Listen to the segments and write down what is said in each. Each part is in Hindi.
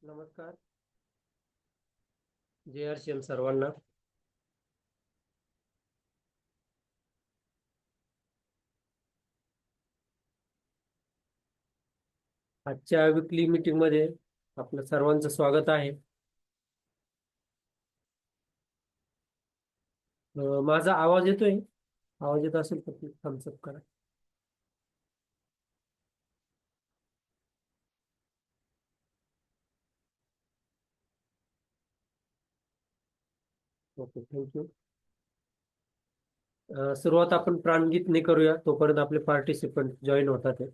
नमस्कार. जय हरश्याम सर्वांना. आजच्या विकली मीटिंग मध्ये आपलं सर्वांचं स्वागत आहे. माझा आवाज येतोय? आवाज येत असेल तर थम्स अप करा. Okay, thank you. सुरुवात आपण प्राणगीतने करूया, तोपर्यंत आपले पार्टिसिपंट जॉईन होतात आहे.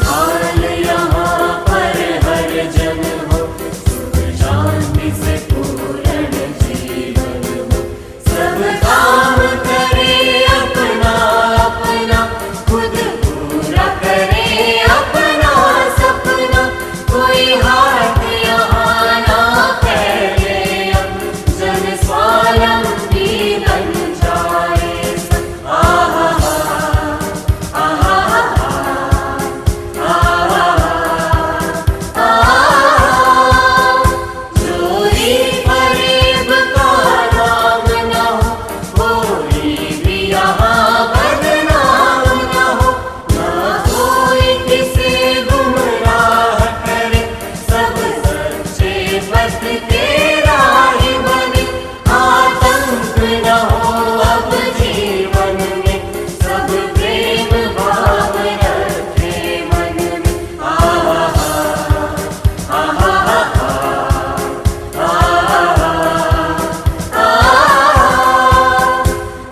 हाल यहाँ पर हर जन हो, सुख शांति से पूर्ण जीवन हो। सब काम करे अपना अपना, खुद पूरा करे अपना सपना। कोई हाथ यहाँ ना फैले, अब जन स्वावलंबी बन जाए सब। आहा आहा चोरी फरेब का नाम न हो, कोई भी यहाँ बदनाम न हो। न कोई किसे गुमराह करे, सब सच्चे पथ के राही बने। आतंक न हो अब जीवन में, सब प्रेम भाव रखे मन में। आहा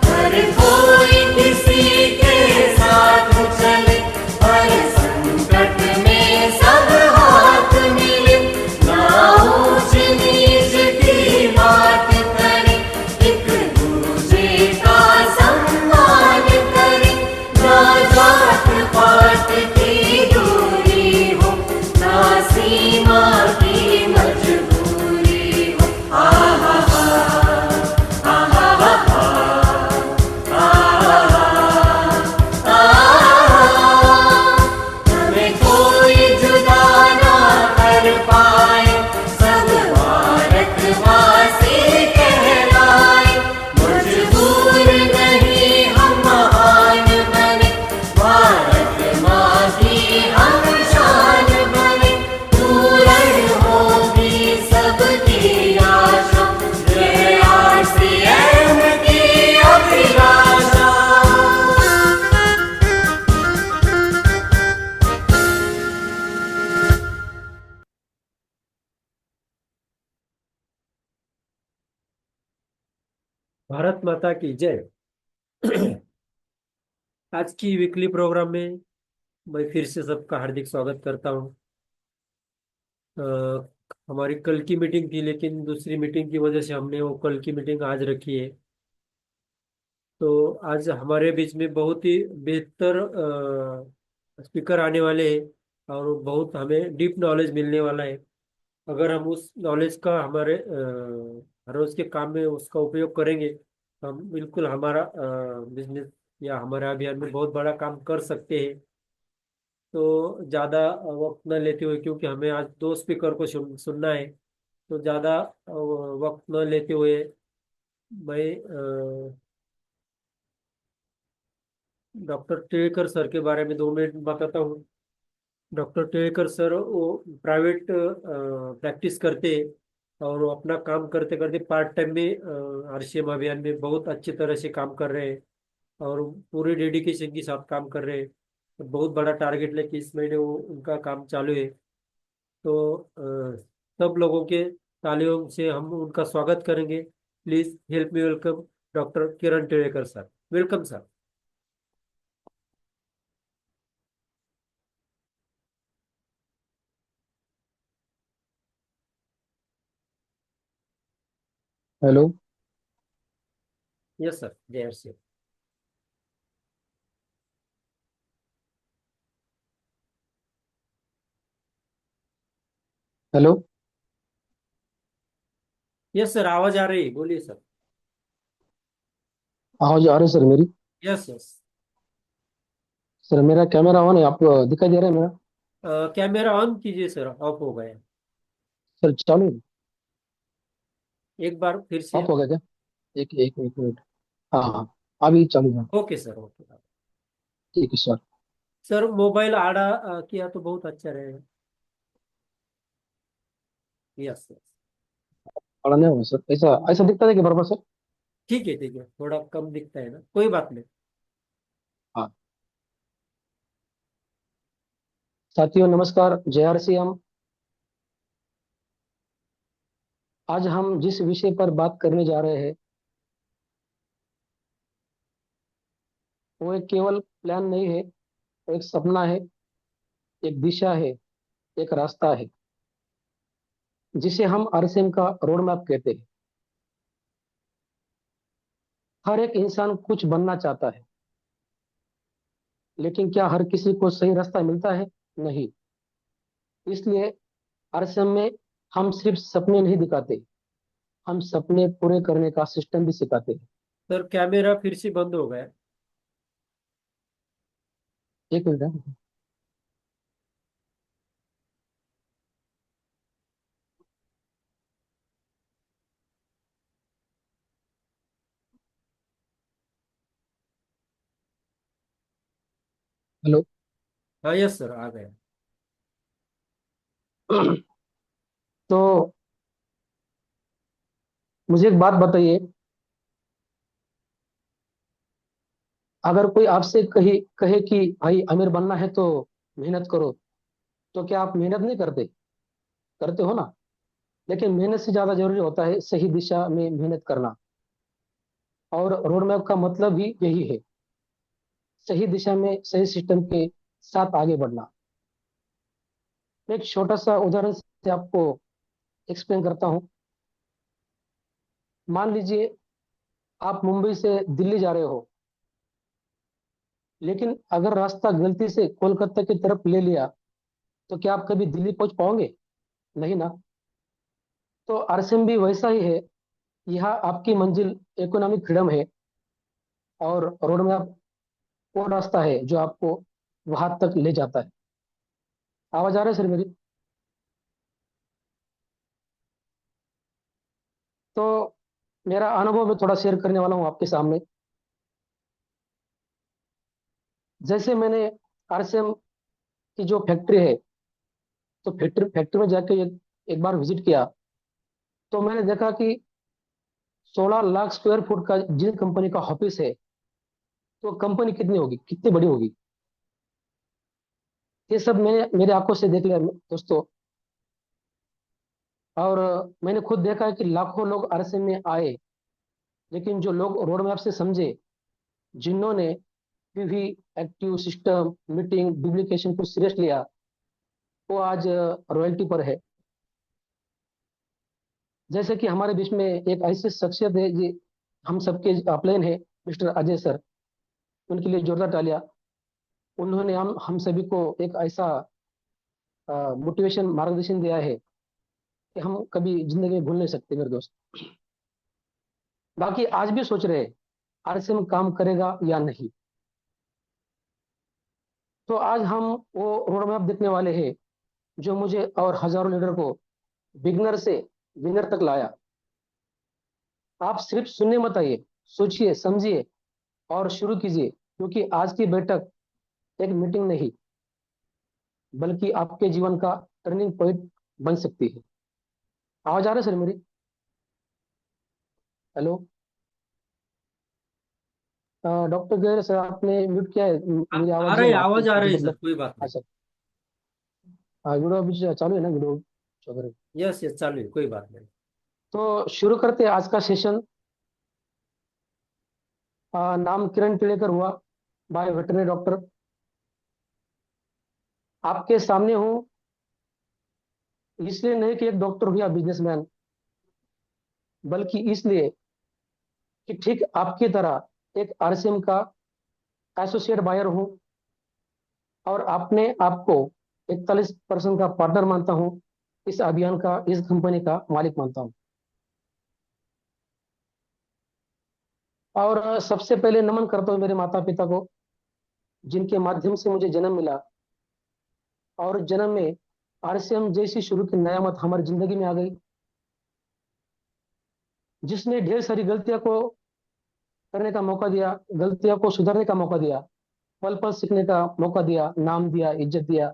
हर कोई किसी के साथ चले, हर संकट में सब हाथ मिले। ना ऊंच नीच की बात करे, एक दूजे का सम्मान करे। ना जात पात की दूरी हो, ना सीमा की मजबूरी हो। आहा हमें कोई जुदा ना कर पाए, सब भारतवासी कहलाए। मजबूर नहीं हम महान बने, भारत माँ की हम शान बने। पूर्ण होगी सबकी आशा, ये आरसीएम की अभिलाषा। भारत माता की जय. आज की वीकली प्रोग्राम में मैं फिर से सबका हार्दिक स्वागत करता हूँ. हमारी कल की मीटिंग थी, लेकिन दूसरी मीटिंग की वजह से हमने वो कल की मीटिंग आज रखी है. तो आज हमारे बीच में बहुत ही बेहतर स्पीकर आने वाले हैं और बहुत हमें डीप नॉलेज मिलने वाला है. अगर हम उस नॉलेज का हमारे हर रोज के काम में उसका उपयोग करेंगे, तो हम बिल्कुल हमारा बिजनेस या हमारे अभियान में बहुत बड़ा काम कर सकते हैं. तो ज़्यादा वक्त न लेते हुए, क्योंकि हमें आज दो स्पीकर को सुनना है, तो ज़्यादा वक्त न लेते हुए मैं डॉक्टर टिळेकर सर के बारे में 2 मिनट बताता हूँ. डॉक्टर टिळेकर सर वो प्राइवेट प्रैक्टिस करते हैं और वो अपना काम करते करते पार्ट टाइम में आरसीएम अभियान में बहुत अच्छी तरह से काम कर रहे हैं और पूरे डेडिकेशन के साथ काम कर रहे हैं. तो बहुत बड़ा टारगेट लेके इस महीने वो उनका काम चालू है. तो सब लोगों के तालियों से हम उनका स्वागत करेंगे. Please help me welcome doctor Kiran Tilekar sir. Welcome sir. Hello. Yes sir, जय श्री। हेलो। यस सर, आवाज आ रही है, बोलिए सर। आवाज आ रही है सर मेरी? Yes yes. सर मेरा कैमरा ऑन है, आपको दिखाई दे रहा है मेरा? कैमरा ऑन कीजिए सर, ऑफ हो गया। सर चालू है? एक बार फिर से। ऑफ हो गया क्या? एक एक एक मिनट। हाँ हाँ, अभी चालू है। Okay sir, okay. ठीक है सर। सर मोबाइल आड़ा किया तो बहुत अच्छा रहेगा। Yes yes. पढ़ा नहीं होगा सर, ऐसा ऐसा दिखता है कि बराबर सर? ठीक है, थोड़ा कम दिखता है ना, कोई बात नहीं। हाँ। साथियों नमस्कार, जय हर श्री राम। आज हम जिस विषय पर बात करने जा रहे हैं वो एक केवल प्लान नहीं है, वो एक सपना है, एक दिशा है, एक रास्ता है, जिसे हम आरसीएम का रोड मैप कहते हैं। हर एक इंसान कुछ बनना चाहता है, लेकिन क्या हर किसी को सही रास्ता मिलता है? नहीं। इसलिए आरएसएम में हम सिर्फ सपने नहीं दिखाते, हम सपने पूरे करने का सिस्टम भी सिखाते हैं। सर कैमरा फिर से बंद हो गया। एक मिनट है। हेलो। हाँ यस सर, आ गया। तो मुझे एक बात बताइए, अगर कोई आपसे कहे कि भाई अमीर बनना है तो मेहनत करो, तो क्या आप मेहनत नहीं करते? करते हो ना। लेकिन मेहनत से ज्यादा जरूरी होता है सही दिशा में मेहनत करना। और रोड मैप का मतलब भी यही है, सही दिशा में सही सिस्टम के साथ आगे बढ़ना। मैं एक छोटा सा उदाहरण से आपको एक्सप्लेन करता हूँ। मान लीजिए आप मुंबई से दिल्ली जा रहे हो, लेकिन अगर रास्ता गलती से कोलकाता की तरफ ले लिया तो क्या आप कभी दिल्ली पहुंच पाओगे? नहीं ना। तो आरसीएम भी वैसा ही है। यह आपकी मंजिल इकोनॉमिक फ्रीडम है, और रोड मैप वो रास्ता है जो आपको वहां तक ले जाता है। आवाज आ रहा है सर मेरी? तो मेरा अनुभव मैं थोड़ा शेयर करने वाला हूँ आपके सामने। जैसे मैंने आरसीएम की जो फैक्ट्री है, तो फैक्ट्री फैक्ट्री में जाके एक बार विजिट किया, तो मैंने देखा कि 16 लाख स्क्वायर फुट का जिस कंपनी का ऑफिस है, तो कंपनी कितनी होगी, कितनी बड़ी होगी? ये सब मैंने मेरे आंखों से देख लिया दोस्तों। और मैंने खुद देखा है कि लाखों लोग आरएसएम में आए, लेकिन जो लोग रोड मैप से समझे, जिन्होंने वीवी, एक्टिव सिस्टम, मीटिंग, डुप्लीकेशन को सीरियस लिया, वो आज रॉयल्टी पर है। जैसे कि हमारे बीच में एक ऐसी शख्सियत है जी, हम सबके अपलाइन है, मिस्टर अजय सर। उनके लिए जोरदार तालियां। उन्होंने हम सभी को एक ऐसा मोटिवेशन मार्गदर्शन दिया है कि हम कभी जिंदगी में भूल नहीं सकते मेरे दोस्त। बाकी आज भी सोच रहे हैं आरसीएम काम करेगा या नहीं। तो आज हम वो रोड मैप देखने वाले हैं जो मुझे और हजारों लीडर को बिगनर से विनर तक लाया। आप सिर्फ सुनने मत आइए, सोचिए, समझिए और शुरू कीजिए, क्योंकि आज की बैठक एक मीटिंग नहीं, बल्कि आपके जीवन का टर्निंग पॉइंट बन सकती है। आवाज आ रहा है सर मेरी? हेलो। डॉक्टर गैर सर, आपने म्यूट किया है, मेरी आ आवाज रहा है है, ना आपको आवाज आ रही है सर, मतलब? कोई बात हाँ नहीं। सर। हाँ, वीडियो अभी चालू है ना, वीडियो चल रही है। यस यस, चालू है, कोई बात नहीं। तो शुरू करते हैं आज का सेशन। नाम किरण पिलेकर हुआ, बाय वेटरनरी डॉक्टर। आपके सामने हूँ इसलिए नहीं कि एक डॉक्टर हो या बिजनेसमैन, बल्कि इसलिए कि ठीक आपकी तरह एक आरसीएम का एसोसिएट बायर हूं और अपने आप को 41% का पार्टनर मानता हूं, इस अभियान का, इस कंपनी का मालिक मानता हूं। और सबसे पहले नमन करता हूं मेरे माता पिता को, जिनके माध्यम से मुझे जन्म मिला और जन्म में आरसीएम जैसी शुरू की नयामत हमारी जिंदगी में आ गई, जिसने ढेर सारी गलतियों को करने का मौका दिया, गलतियों को सुधारने का मौका दिया, पल पल सीखने का मौका दिया, नाम दिया, इज्जत दिया,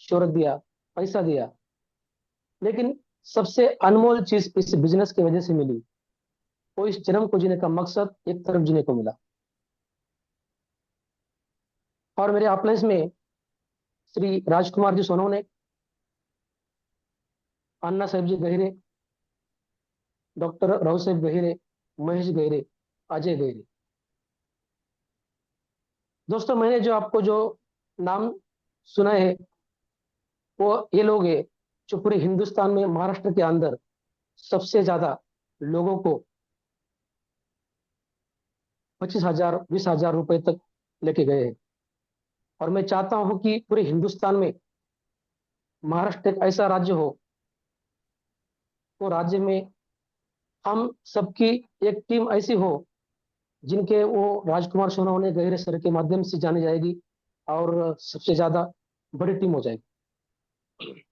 शोहरत दिया, पैसा दिया। लेकिन सबसे अनमोल चीज इस बिजनेस की वजह से मिली, वो इस जन्म को जीने का मकसद एक तरफ जीने को मिला। और मेरे अपलाइंस में श्री राजकुमार जी सोनवने, अन्ना साहेब जी गहिरे, डॉक्टर राव साहेब गहिरे, महेश गहिरे, अजय गहिरे। दोस्तों, मैंने जो आपको जो नाम सुना है, वो ये लोग हैं जो पूरे हिंदुस्तान में, महाराष्ट्र के अंदर सबसे ज्यादा लोगों को 25,000 20,000 रुपए तक लेके गए हैं। और मैं चाहता हूं कि पूरे हिंदुस्तान में महाराष्ट्र एक ऐसा राज्य हो, वो राज्य में हम सबकी एक टीम ऐसी हो जिनके वो राजकुमार सोनवने गहरे सर के माध्यम से जानी जाएगी और सबसे ज्यादा बड़ी टीम हो जाएगी।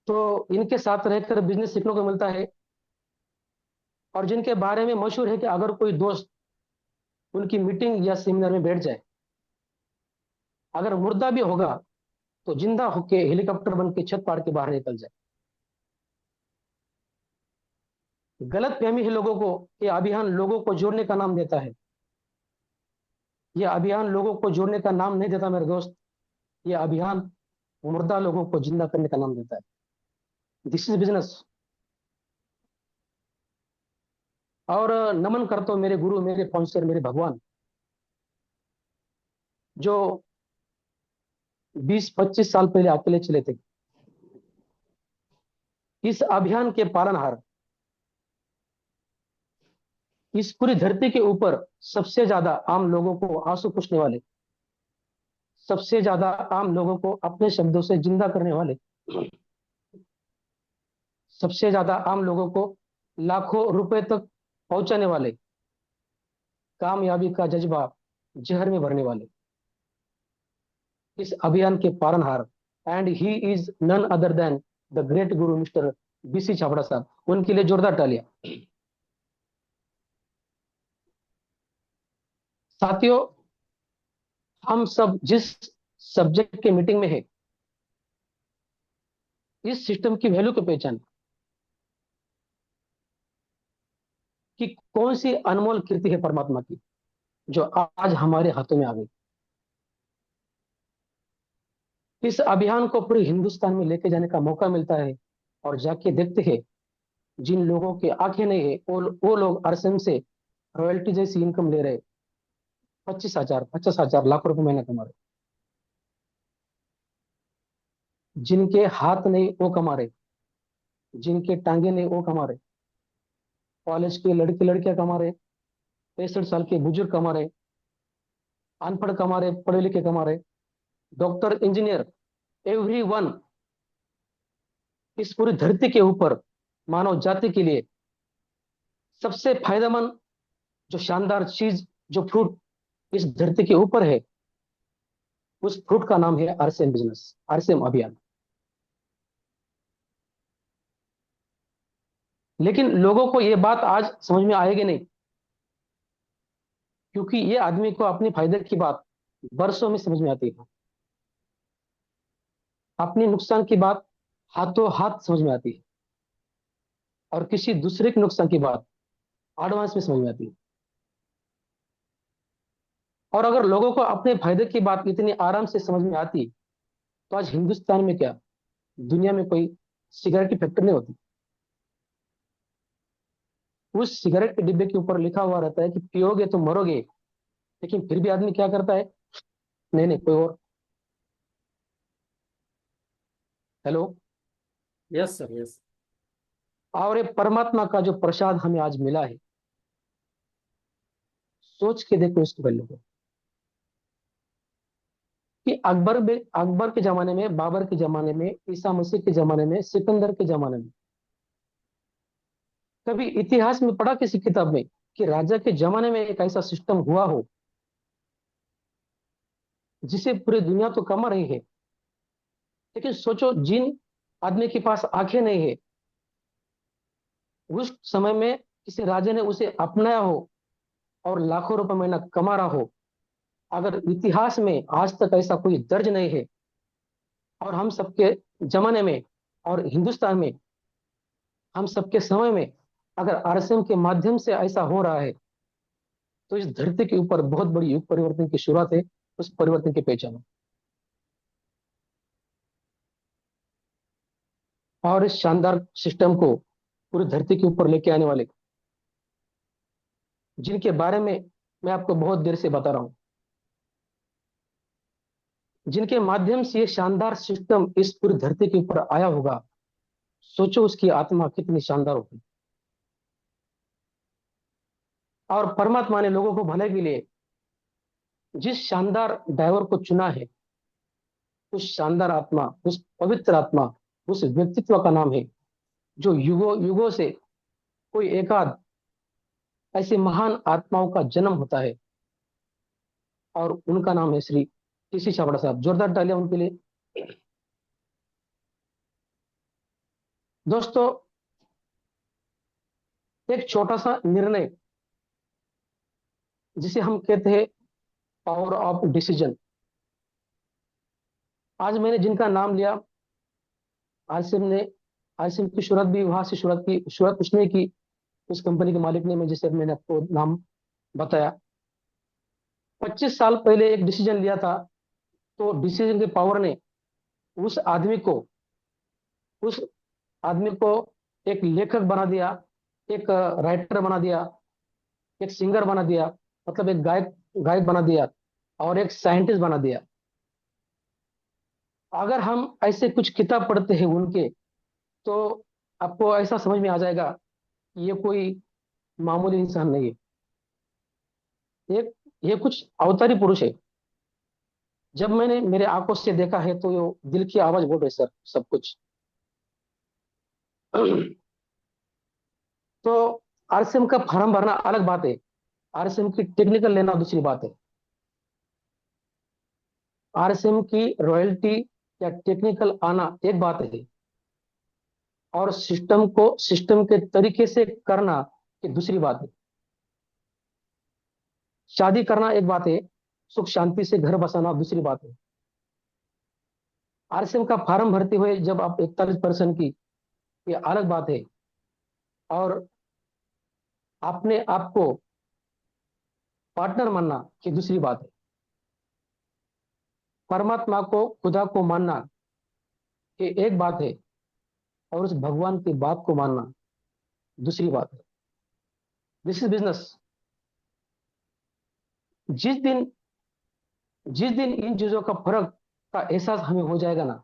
तो इनके साथ रहकर बिजनेस सीखने को मिलता है, और जिनके बारे में मशहूर है कि अगर कोई दोस्त उनकी मीटिंग या सेमिनार में बैठ जाए, अगर मुर्दा भी होगा तो जिंदा होके हेलीकॉप्टर बन के छत पाड़ के बाहर निकल जाए। गलत फहमी है लोगों को, ये अभियान लोगों को जोड़ने का नाम देता है। ये अभियान लोगों को जोड़ने का नाम नहीं देता मेरे दोस्त, ये अभियान मुर्दा लोगों को जिंदा करने का नाम देता है। This is business. और नमन करता हूं मेरे गुरु, मेरे स्पॉन्सर, मेरे भगवान, जो 20-25 साल पहले अकेले चले थे। इस अभियान के पालनहार, इस पूरी धरती के ऊपर सबसे ज्यादा आम लोगों को आंसू पूछने वाले, सबसे ज्यादा आम लोगों को अपने शब्दों से जिंदा करने वाले, सबसे ज्यादा आम लोगों को लाखों रुपए तक पहुंचाने वाले, कामयाबी का जज्बा जहर में भरने वाले, इस अभियान के पालनहार, and he is none other than the great guru mister BC Chhabra sahab. उनके लिए जोरदार तालियां। साथियों, हम सब जिस सब्जेक्ट के मीटिंग में है, इस सिस्टम की वैल्यू को पहचान, कि कौन सी अनमोल कृति है परमात्मा की जो आज हमारे हाथों में आ गई। इस अभियान को पूरे हिंदुस्तान में लेके जाने का मौका मिलता है, और जाके देखते हैं जिन लोगों के आंखें नहीं है, वो लोग अरसम से रॉयल्टी जैसी इनकम ले रहे, 25,000 50,000 लाख रुपए महीने कमा रहे। जिनके हाथ नहीं वो कमा रहे, जिनके टांगे नहीं वो कमा रहे, कॉलेज के लड़के लड़कियां कमा रहे, 65 साल के बुजुर्ग कमा रहे, अनपढ़ कमा रहे, पढ़े लिखे कमा रहे, डॉक्टर, इंजीनियर, एवरी वन। इस पूरी धरती के ऊपर मानव जाति के लिए सबसे फायदेमंद जो शानदार चीज, जो फ्रूट इस धरती के ऊपर है, उस फ्रूट का नाम है आरसीएम बिजनेस, आरसीएम अभियान। लेकिन लोगों को यह बात आज समझ में आएगी नहीं, क्योंकि ये आदमी को अपने फायदे की बात बरसों में समझ में आती है, अपने नुकसान की बात हाथों हाथ समझ में आती है, और किसी दूसरे के नुकसान की बात एडवांस में समझ में आती है। और अगर लोगों को अपने फायदे की बात इतनी आराम से समझ में आती, तो आज हिंदुस्तान में क्या, दुनिया में कोई सिगरेट की फैक्ट्री नहीं होती। उस सिगरेट के डिब्बे के ऊपर लिखा हुआ रहता है कि पियोगे तो मरोगे, लेकिन फिर भी आदमी क्या करता है, नहीं नहीं कोई और। हेलो। Yes sir, yes. और ये परमात्मा का जो प्रसाद हमें आज मिला है, सोच के देखो इसको वैल्यू को। कि अकबर के जमाने में, बाबर के जमाने में, ईसा मसीह के जमाने में, सिकंदर के जमाने में, कभी इतिहास में पढ़ा किसी किताब में कि राजा के जमाने में एक ऐसा सिस्टम हुआ हो जिसे पूरी दुनिया तो कमा रही है, लेकिन सोचो जिन आदमी के पास आंखें नहीं है, उस समय में किसी राजा ने उसे अपनाया हो और लाखों रुपए महीना कमा रहा हो। अगर इतिहास में आज तक ऐसा कोई दर्ज नहीं है, और हम सबके जमाने में और हिंदुस्तान में हम सबके समय में अगर आरएसएम के माध्यम से ऐसा हो रहा है, तो इस धरती के ऊपर बहुत बड़ी युग परिवर्तन की शुरुआत है, उस परिवर्तन की पहचान। और इस शानदार सिस्टम को पूरी धरती के ऊपर लेके आने वाले, जिनके बारे में मैं आपको बहुत देर से बता रहा हूं, जिनके माध्यम से ये शानदार सिस्टम इस पूरी धरती के ऊपर आया होगा, सोचो उसकी आत्मा कितनी शानदार होगी। और परमात्मा ने लोगों को भले के लिए जिस शानदार ड्राइवर को चुना है, उस शानदार आत्मा, उस पवित्र आत्मा, उस व्यक्तित्व का नाम है जो युगों युगों से कोई एकाध ऐसे महान आत्माओं का जन्म होता है, और उनका नाम है श्री टीसी छाबड़ा साहब। जोरदार तालियां उनके लिए। दोस्तों, एक छोटा सा निर्णय जिसे हम कहते हैं पावर ऑफ डिसीजन, आज मैंने जिनका नाम लिया, आसिम ने, आसिम की शुरुआत भी वहां से शुरुआत उसने की, उस कंपनी के मालिक ने, मैं जैसे मैंने आपको नाम बताया। 25 साल पहले एक डिसीजन लिया था, तो डिसीजन के पावर ने उस आदमी को उस आदमी को एक लेखक बना दिया, एक राइटर बना दिया, एक सिंगर बना दिया, मतलब एक गायक गायक बना दिया, और एक साइंटिस्ट बना दिया। अगर हम ऐसे कुछ किताब पढ़ते हैं उनके, तो आपको ऐसा समझ में आ जाएगा कि ये कोई मामूली इंसान नहीं है, ये कुछ अवतारी पुरुष है। जब मैंने मेरे आंखों से देखा है, तो ये दिल की आवाज बोल रही सर सब कुछ। तो आरसीएम का फॉर्म भरना अलग बात है, आरसीएम की टेक्निकल लेना दूसरी बात है। आरसीएम की रॉयल्टी या टेक्निकल आना एक बात है, और सिस्टम के तरीके से करना एक दूसरी बात है। शादी करना एक बात है, सुख शांति से घर बसाना दूसरी बात है। आरसीएम का फॉर्म भरते हुए जब आप 41% की, ये अलग बात है, और अपने आप को पार्टनर मानना की दूसरी बात है। परमात्मा को, खुदा को मानना ये एक बात है, और उस भगवान की बात को मानना दूसरी बात है। This is business. जिस दिन जिस दिन इन चीजों का फर्क का एहसास हमें हो जाएगा ना,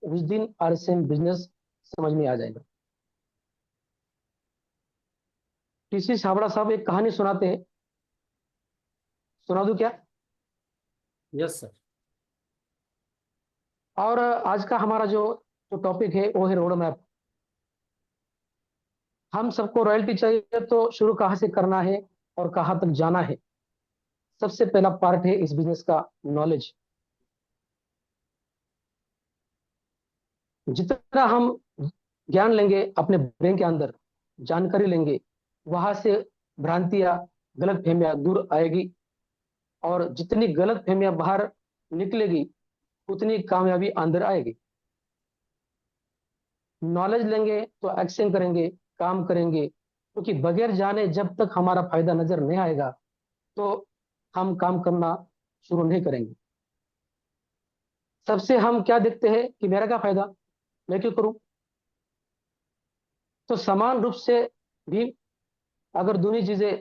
उस दिन आरसीएम बिजनेस समझ में आ जाएगा। टीसी छाबड़ा साहब एक कहानी सुनाते हैं, सुना दूं क्या? Yes sir. और आज का हमारा जो जो टॉपिक है वो है रोड मैप। हम सबको रॉयल्टी चाहिए, तो शुरू कहाँ से करना है और कहाँ तक जाना है। सबसे पहला पार्ट है इस बिजनेस का नॉलेज। जितना हम ज्ञान लेंगे अपने ब्रेन के अंदर, जानकारी लेंगे, वहां से भ्रांतियां, गलत फहमियां दूर आएगी, और जितनी गलत फहमियां बाहर निकलेगी, उतनी कामयाबी अंदर आएगी। नॉलेज लेंगे तो एक्शन करेंगे, काम करेंगे, क्योंकि बगैर जाने जब तक हमारा फायदा नजर नहीं आएगा, तो हम काम करना शुरू नहीं करेंगे। सबसे हम क्या देखते हैं कि मेरा क्या फायदा, मैं क्यों करूं। तो समान रूप से भी अगर दोनों चीजें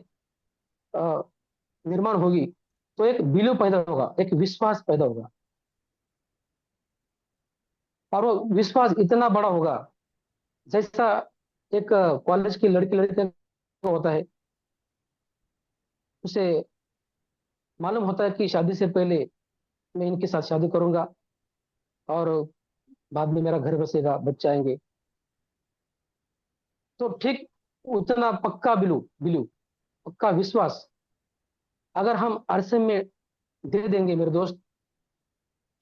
निर्माण होगी, तो एक बिलीव पैदा होगा, एक विश्वास पैदा होगा, और वो विश्वास इतना बड़ा होगा, जैसा एक कॉलेज की लड़की लड़के को होता है, उसे मालूम होता है कि शादी से पहले मैं इनके साथ शादी करूंगा और बाद में मेरा घर बसेगा, बच्चे आएंगे। तो ठीक उतना पक्का बिलू बिलू पक्का विश्वास अगर हम अरसे में दे देंगे मेरे दोस्त,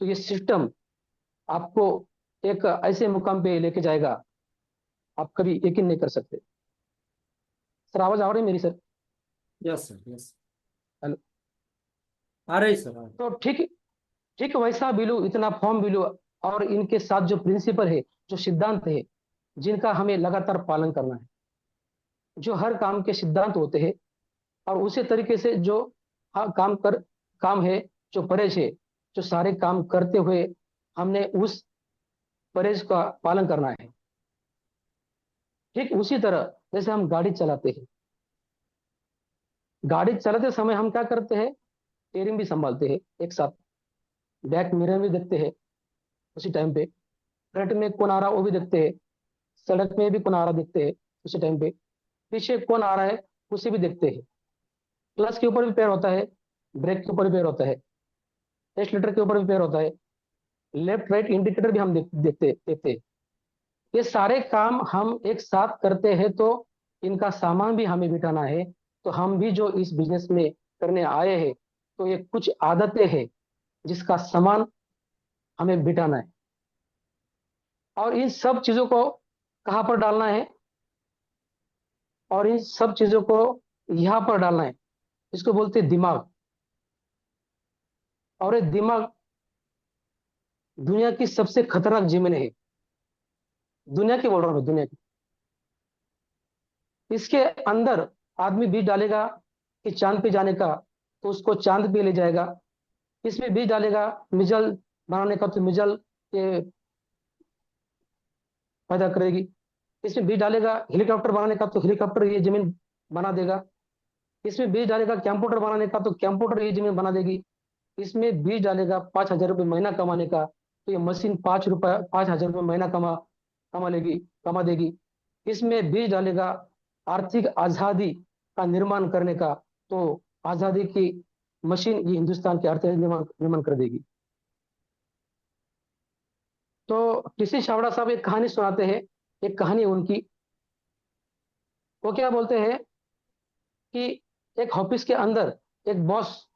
तो ये सिस्टम आपको एक ऐसे मुकाम पे लेके जाएगा, आप कभी यकीन नहीं कर सकते। सर आवाज आ रही है मेरी sir? Yes sir, yes. Hello. आ रही सर, आ रही। तो ठीक ठीक वैसा बिलू, इतना फॉर्म बिलू, और इनके साथ जो प्रिंसिपल है, जो सिद्धांत है, जिनका हमें लगातार पालन करना है, जो हर काम के सिद्धांत होते हैं, और उसी तरीके से जो काम है, जो परहेज है, जो सारे काम करते हुए हमने उस परहेज का पालन करना है। ठीक उसी तरह जैसे हम गाड़ी चलाते हैं, गाड़ी चलाते समय हम क्या करते हैं, स्टीयरिंग भी संभालते हैं एक साथ, बैक मिरर भी देखते हैं उसी टाइम पे, फ्रंट में कौन आ रहा है वो भी देखते हैं, सड़क में भी कौन आ रहा देखते हैं उसी टाइम पे, पीछे कौन आ रहा है उसे भी देखते हैं। क्लच के ऊपर भी पैर होता है, ब्रेक के ऊपर भी पैर होता है, एक्सीलरेटर के ऊपर भी पैर होता है, लेफ्ट राइट इंडिकेटर भी हम देखते हैं। ये सारे काम हम एक साथ करते हैं, तो इनका सामान भी हमें बिठाना है। तो हम भी जो इस बिजनेस में करने आए हैं, तो ये कुछ आदतें हैं जिसका सामान हमें बिठाना है, और इन सब चीजों को कहाँ पर डालना है, और इन सब चीजों को यहाँ पर डालना है। इसको बोलते हैं दिमाग। और ये दिमाग दुनिया की सबसे खतरनाक जमीन है, दुनिया की बोल रहा हूँ, दुनिया की। इसके अंदर आदमी बीज डालेगा कि चांद पे जाने का, तो उसको चांद पे ले जाएगा। इसमें बीज डालेगा मिजल बनाने का, तो मिजल के पैदा करेगी। इसमें बीज डालेगा हेलीकॉप्टर बनाने का, तो हेलीकॉप्टर ये जमीन बना देगा। इसमें बीज डालेगा कंप्यूटर बनाने का, तो कंप्यूटर ये जमीन बना देगी। इसमें बीज डालेगा 5,000 रुपये महीना कमाने का, तो ये मशीन 5,000 रुपये महीना कमा लेगी, कमा देगी। इसमें बीज डालेगा आर्थिक आजादी का निर्माण करने का, तो आजादी की मशीन ये हिंदुस्तान की आर्थिक निर्माण कर देगी। तो टीसी छाबड़ा साहब एक कहानी सुनाते हैं, एक कहानी उनकी। वो क्या बोलते हैं कि एक ऑफिस के अंदर एक बॉस,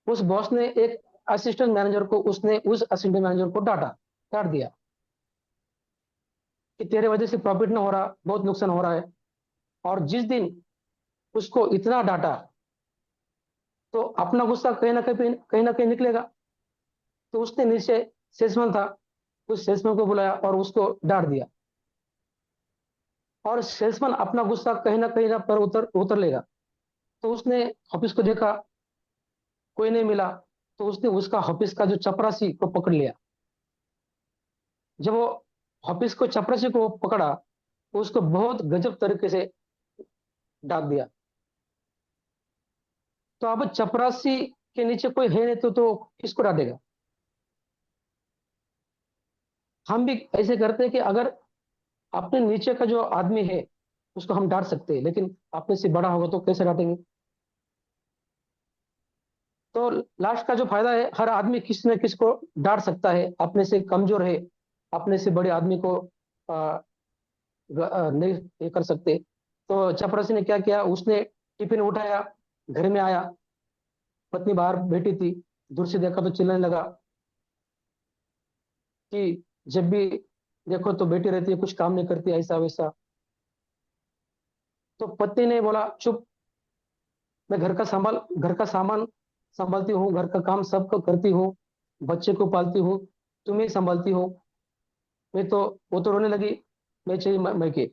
उस बॉस ने एक असिस्टेंट मैनेजर को, उसने उस असिस्टेंट मैनेजर को डांट दिया कि तेरे वजह से प्रॉफिट ना हो रहा, बहुत नुकसान हो रहा है। और जिस दिन उसको इतना डांटा, तो अपना गुस्सा कहीं ना कहीं निकलेगा। तो उसने नीचे सेल्समैन था, उस सेल्समैन को बुलाया और उसको डांट दिया। और सेल्समैन अपना गुस्सा कहीं ना पर उतर लेगा। तो उसने ऑफिस को देखा, कोई नहीं मिला, तो उसने उसका ऑफिस का जो चपरासी को पकड़ लिया। जब वो ऑफिस को चपरासी को पकड़ा, तो उसको बहुत गजब तरीके से डांट दिया। तो अब चपरासी के नीचे कोई है नहीं, तो किसको डांटेगा? हम भी ऐसे करते हैं कि अगर अपने नीचे का जो आदमी है उसको हम डांट सकते हैं, लेकिन अपने से बड़ा होगा तो कैसे डांटेंगे? तो लास्ट का जो फायदा है, हर आदमी किसी न किसी को डांट सकता है, अपने से कमजोर है, अपने से बड़े आदमी को नहीं ये कर सकते। तो चपरासी ने क्या किया, उसने टिफिन उठाया, घर में आया, पत्नी बाहर बैठी थी, दूर से देखा तो चिल्लाने लगा कि जब भी देखो तो बैठी रहती है, कुछ काम नहीं करती, ऐसा वैसा। तो पत्नी ने बोला चुप, मैं घर का सामान संभालती हूँ, घर का काम सब करती हूँ, बच्चे को पालती हूँ, तुम ही संभालती हो। मैं तो वो तो रोने लगी, मैं चाहिए मैं के।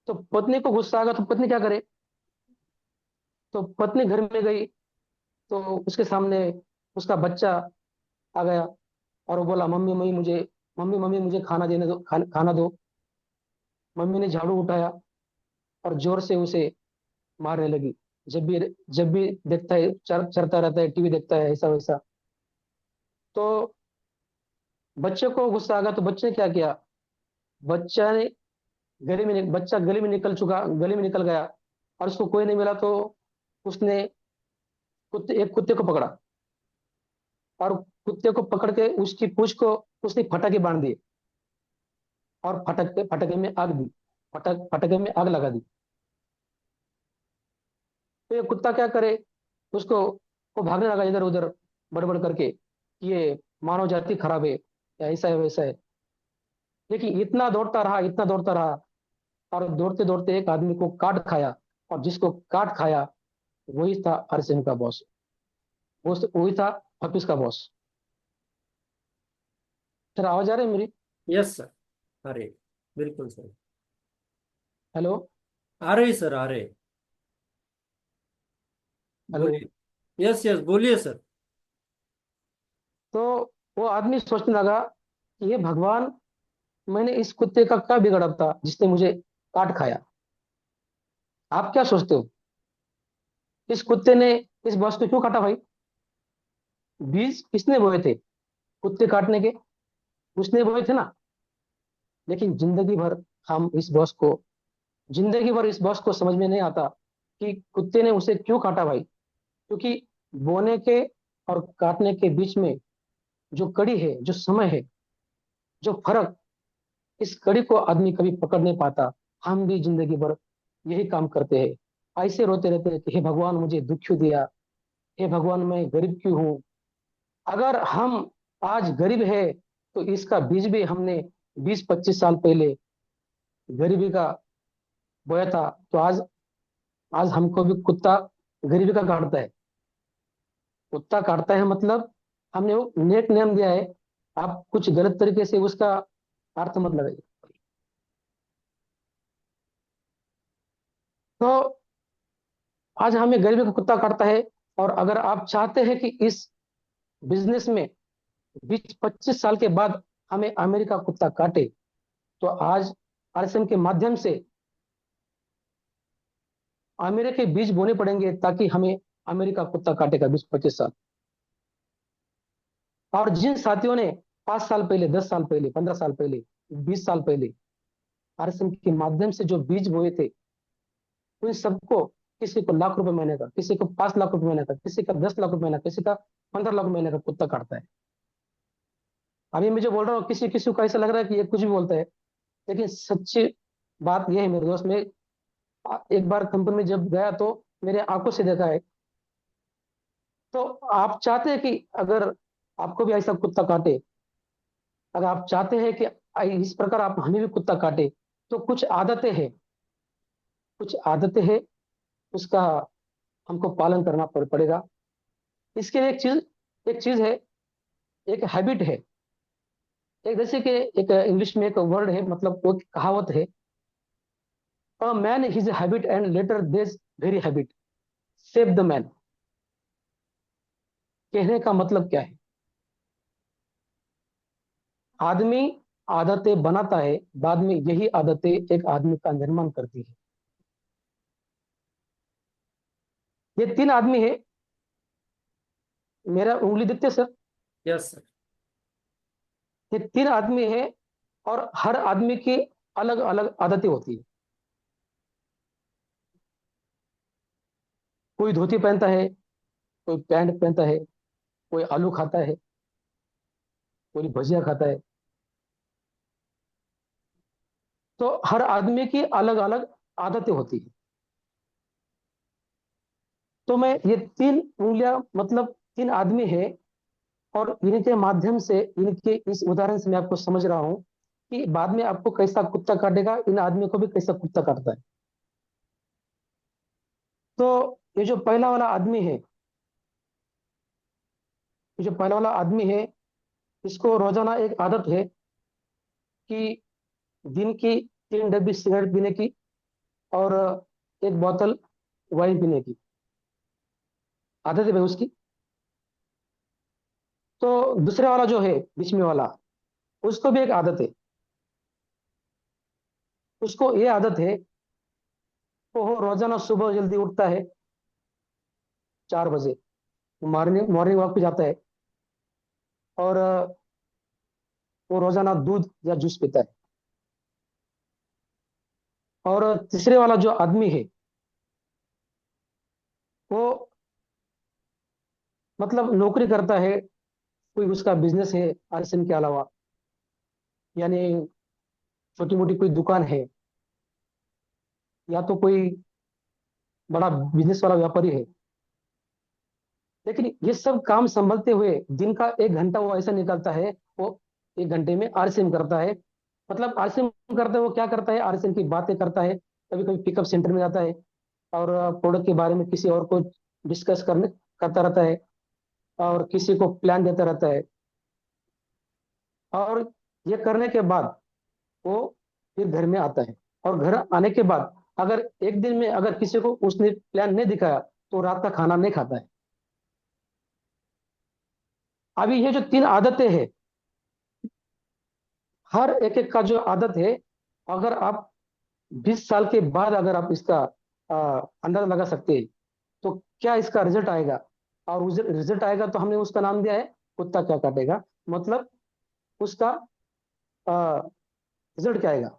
तो पत्नी को गुस्सा आ गया, तो पत्नी क्या करे? तो पत्नी घर में गई, तो उसके सामने उसका बच्चा आ गया, और वो बोला मम्मी मम्मी मुझे खाना देने दो, खाना दो। मम्मी ने झाड़ू उठाया और जोर से उसे मारने लगी। जब भी देखता है, चरता रहता है, टीवी देखता है, ऐसा वैसा। तो बच्चे को गुस्सा आ गया, तो बच्चे ने क्या किया, बच्चा ने बच्चा गली में निकल गया और उसको कोई नहीं मिला, तो उसने एक कुत्ते को पकड़ा और कुत्ते को पकड़ के उसकी पूंछ को उसने फटाके बांध दिए और फटके में आग दी, फटके में आग लगा दी। तो ये कुत्ता क्या करे, उसको वो भागने लगा इधर उधर बड़बड़ करके कि ये मानव जाति खराब है या ऐसा है वैसा है। लेकिन इतना दौड़ता रहा और दौड़ते दौड़ते एक आदमी को काट खाया, और जिसको काट खाया वही था अरसेन का बॉस, वही था हफीज का बॉस। सर आवाज आ रही है मेरी? यस सर, आ रहे, बिल्कुल सर, हेलो? आ रहे सर, आ रहे, हेलो? बोलिए। यस यस, बोलिए सर। तो वो आदमी सोचने लगा कि ये भगवान, मैंने इस कुत्ते का क्या बिगड़ा था जिसने मुझे काट खाया। आप क्या सोचते हो, इस कुत्ते ने इस बॉस को क्यों काटा भाई? बीज किसने बोए थे कुत्ते काटने के? उसने बोए थे ना। लेकिन जिंदगी भर इस बॉस को समझ में नहीं आता कि कुत्ते ने उसे क्यों काटा भाई। क्योंकि बोने के और काटने के बीच में जो कड़ी है, जो समय है, जो फर्क, इस कड़ी को आदमी कभी पकड़ नहीं पाता। हम भी जिंदगी भर यही काम करते हैं, ऐसे रोते रहते हैं कि हे भगवान मुझे दुख क्यों दिया, हे भगवान मैं गरीब क्यों हूं। अगर हम आज गरीब है तो इसका बीज भी हमने 20-25 साल पहले गरीबी का बोया था। तो आज आज हमको भी कुत्ता गरीबी का काटता है। कुत्ता काटता है मतलब हमने वो नेक नेम दिया है। आप कुछ गलत तरीके से उसका अर्थ मत लगाइए। तो आज हमें गरीबी का कुत्ता काटता है। और अगर आप चाहते हैं कि इस बिजनेस में 20-25 साल के बाद हमें अमेरिका कुत्ता काटे, तो आज आरएसएम के माध्यम से अमेरिका के बीज बोने पड़ेंगे ताकि हमें अमेरिका कुत्ता काटेगा 20-25 साल। और जिन साथियों ने 5 साल पहले, 10 साल पहले, 15 साल पहले, 20 साल पहले आरएसएम के माध्यम से जो बीज बोए थे, उन सबको, किसी को लाख रुपए महीने का, किसी को 5 लाख रुपए महीने का, किसी का 10 लाख रुपए महीने का, किसी का 15 लाख महीने का कुत्ता काटता है। अभी मैं जो बोल रहा हूँ किसी किसी को ऐसा लग रहा है कि ये कुछ भी बोलता है, लेकिन सच्ची बात यह है मेरे दोस्त। में एक बार कंपनी में जब गया तो मेरे आंखों से देखा है। तो आप चाहते हैं कि अगर आपको भी ऐसा कुत्ता काटे, अगर आप चाहते हैं कि इस प्रकार आप हमें भी कुत्ता काटे, तो कुछ आदतें हैं, उसका हमको पालन करना पड़ेगा। इसके लिए एक चीज है, एक हैबिट है। एक जैसे कि एक इंग्लिश में एक वर्ड है, मतलब वो कहावत है, a man his habit and later this very habit save the man. कहने का मतलब क्या है? आदमी आदतें बनाता है, बाद में यही आदतें एक आदमी का निर्माण करती है। ये 3 आदमी है, मेरा उंगली दिखते सर? Yes sir. ये 3 आदमी है और हर आदमी की अलग अलग आदतें होती है। कोई धोती पहनता है, कोई पैंट पहनता है, कोई आलू खाता है, कोई भजिया खाता है। तो हर आदमी की अलग अलग आदतें होती है। तो मैं ये 3 उंगलियां मतलब 3 आदमी है, और इनके माध्यम से, इनके इस उदाहरण से मैं आपको समझ रहा हूं कि बाद में आपको कैसा कुत्ता काटेगा, इन आदमी को भी कैसा कुत्ता काटता है। तो ये जो पहला वाला आदमी है, ये जो पहला वाला आदमी है, इसको रोजाना एक आदत है कि दिन की 3 डब्बी सिगरेट पीने की और एक बोतल वाइन पीने की आदत है भाई उसकी। तो दूसरे वाला जो है, बीच में वाला, उसको भी एक आदत है। उसको ये आदत है, वो रोजाना सुबह जल्दी उठता है 4 बजे, मॉर्निंग मॉर्निंग वॉक पे जाता है, और वो रोजाना दूध या जूस पीता है। और तीसरे वाला जो आदमी है वो मतलब नौकरी करता है, कोई उसका बिजनेस है आरएसएम के अलावा, यानी छोटी मोटी कोई दुकान है, या तो कोई बड़ा बिजनेस वाला व्यापारी है। लेकिन ये सब काम संभलते हुए दिन का 1 घंटा वो ऐसा निकलता है, वो 1 घंटे में आरसीएम करता है। मतलब आरसीएम करता है, वो क्या करता है, आरसीएम की बातें करता है, कभी कभी पिकअप सेंटर में जाता है और प्रोडक्ट के बारे में किसी और को डिस्कस करने करता रहता है, और किसी को प्लान देता रहता है। और ये करने के बाद वो फिर घर में आता है, और घर आने के बाद अगर एक दिन में अगर किसी को उसने प्लान नहीं दिखाया तो रात का खाना नहीं खाता है। अभी ये जो 3 आदतें हैं, हर एक एक का जो आदत है, अगर आप 20 साल के बाद अगर आप इसका अंदाजा लगा सकते हैं तो क्या इसका रिजल्ट आएगा। और उस रिजल्ट आएगा तो हमने उसका नाम दिया है कुत्ता क्या काटेगा। मतलब उसका रिजल्ट क्या आएगा,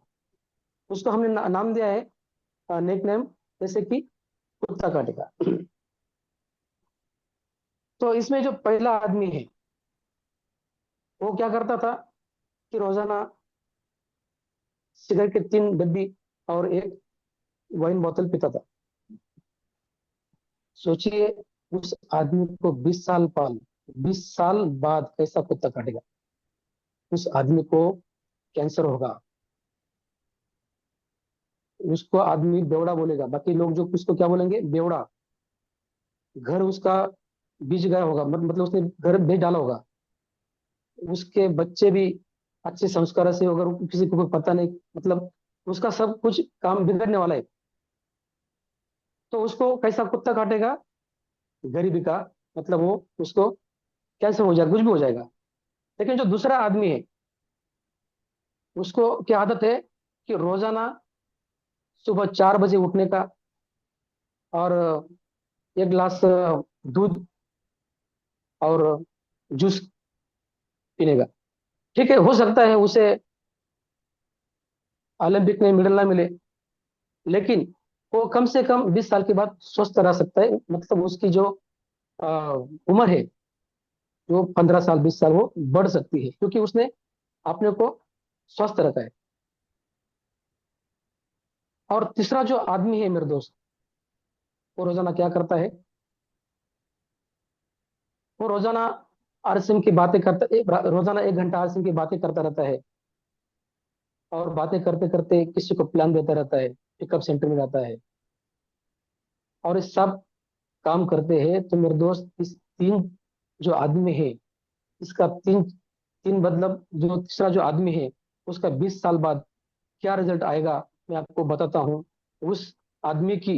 उसको हमने नाम दिया है नेक नेम, जैसे कि कुत्ता काटेगा। तो इसमें जो पहला आदमी है वो क्या करता था कि रोजाना सिगरेट की 3 डब्बी और एक वाइन बोतल पीता था। सोचिए, उस आदमी को 20 साल पाल, 20 साल बाद कैसा कुत्ता काटेगा। उस आदमी को कैंसर होगा, उसको आदमी बेवड़ा बोलेगा, बाकी लोग जो उसको क्या बोलेंगे, बेवड़ा। घर उसका बीज गया होगा, मतलब उसने घर बेच डाला होगा। उसके बच्चे भी अच्छे संस्कार से, अगर किसी को कोई पता नहीं, मतलब उसका सब कुछ काम बिगड़ने वाला है। तो उसको कैसा कुत्ता काटेगा, गरीबी का, मतलब वो उसको कैंसर हो जाएगा, कुछ भी हो जाएगा। लेकिन जो दूसरा आदमी है उसको क्या आदत है कि रोजाना सुबह 4 बजे उठने का, और 1 गिलास दूध और जूस पीने का। ठीक है, हो सकता है उसे ओलंपिक में मेडल ना मिले, लेकिन वो कम से कम 20 साल के बाद स्वस्थ रह सकता है। मतलब उसकी जो अ, उम्र है, जो 15 साल 20 साल वो बढ़ सकती है, क्योंकि उसने अपने को स्वस्थ रखा है। और तीसरा जो आदमी है मेरे दोस्त, वो रोजाना क्या करता है, वो रोजाना आरएसएम की बातें करता, रोजाना 1 घंटा आरएसएम की बातें करता रहता है, और बातें करते करते किसी को प्लान देता रहता है, पिकअप सेंटर में जाता है, और इस सब काम करते हैं। तो मेरे दोस्त, इस तीन जो आदमी है, इसका तीन तीन मतलब जो तीसरा जो आदमी है उसका 20 साल बाद क्या रिजल्ट आएगा, मैं आपको बताता हूँ। उस आदमी की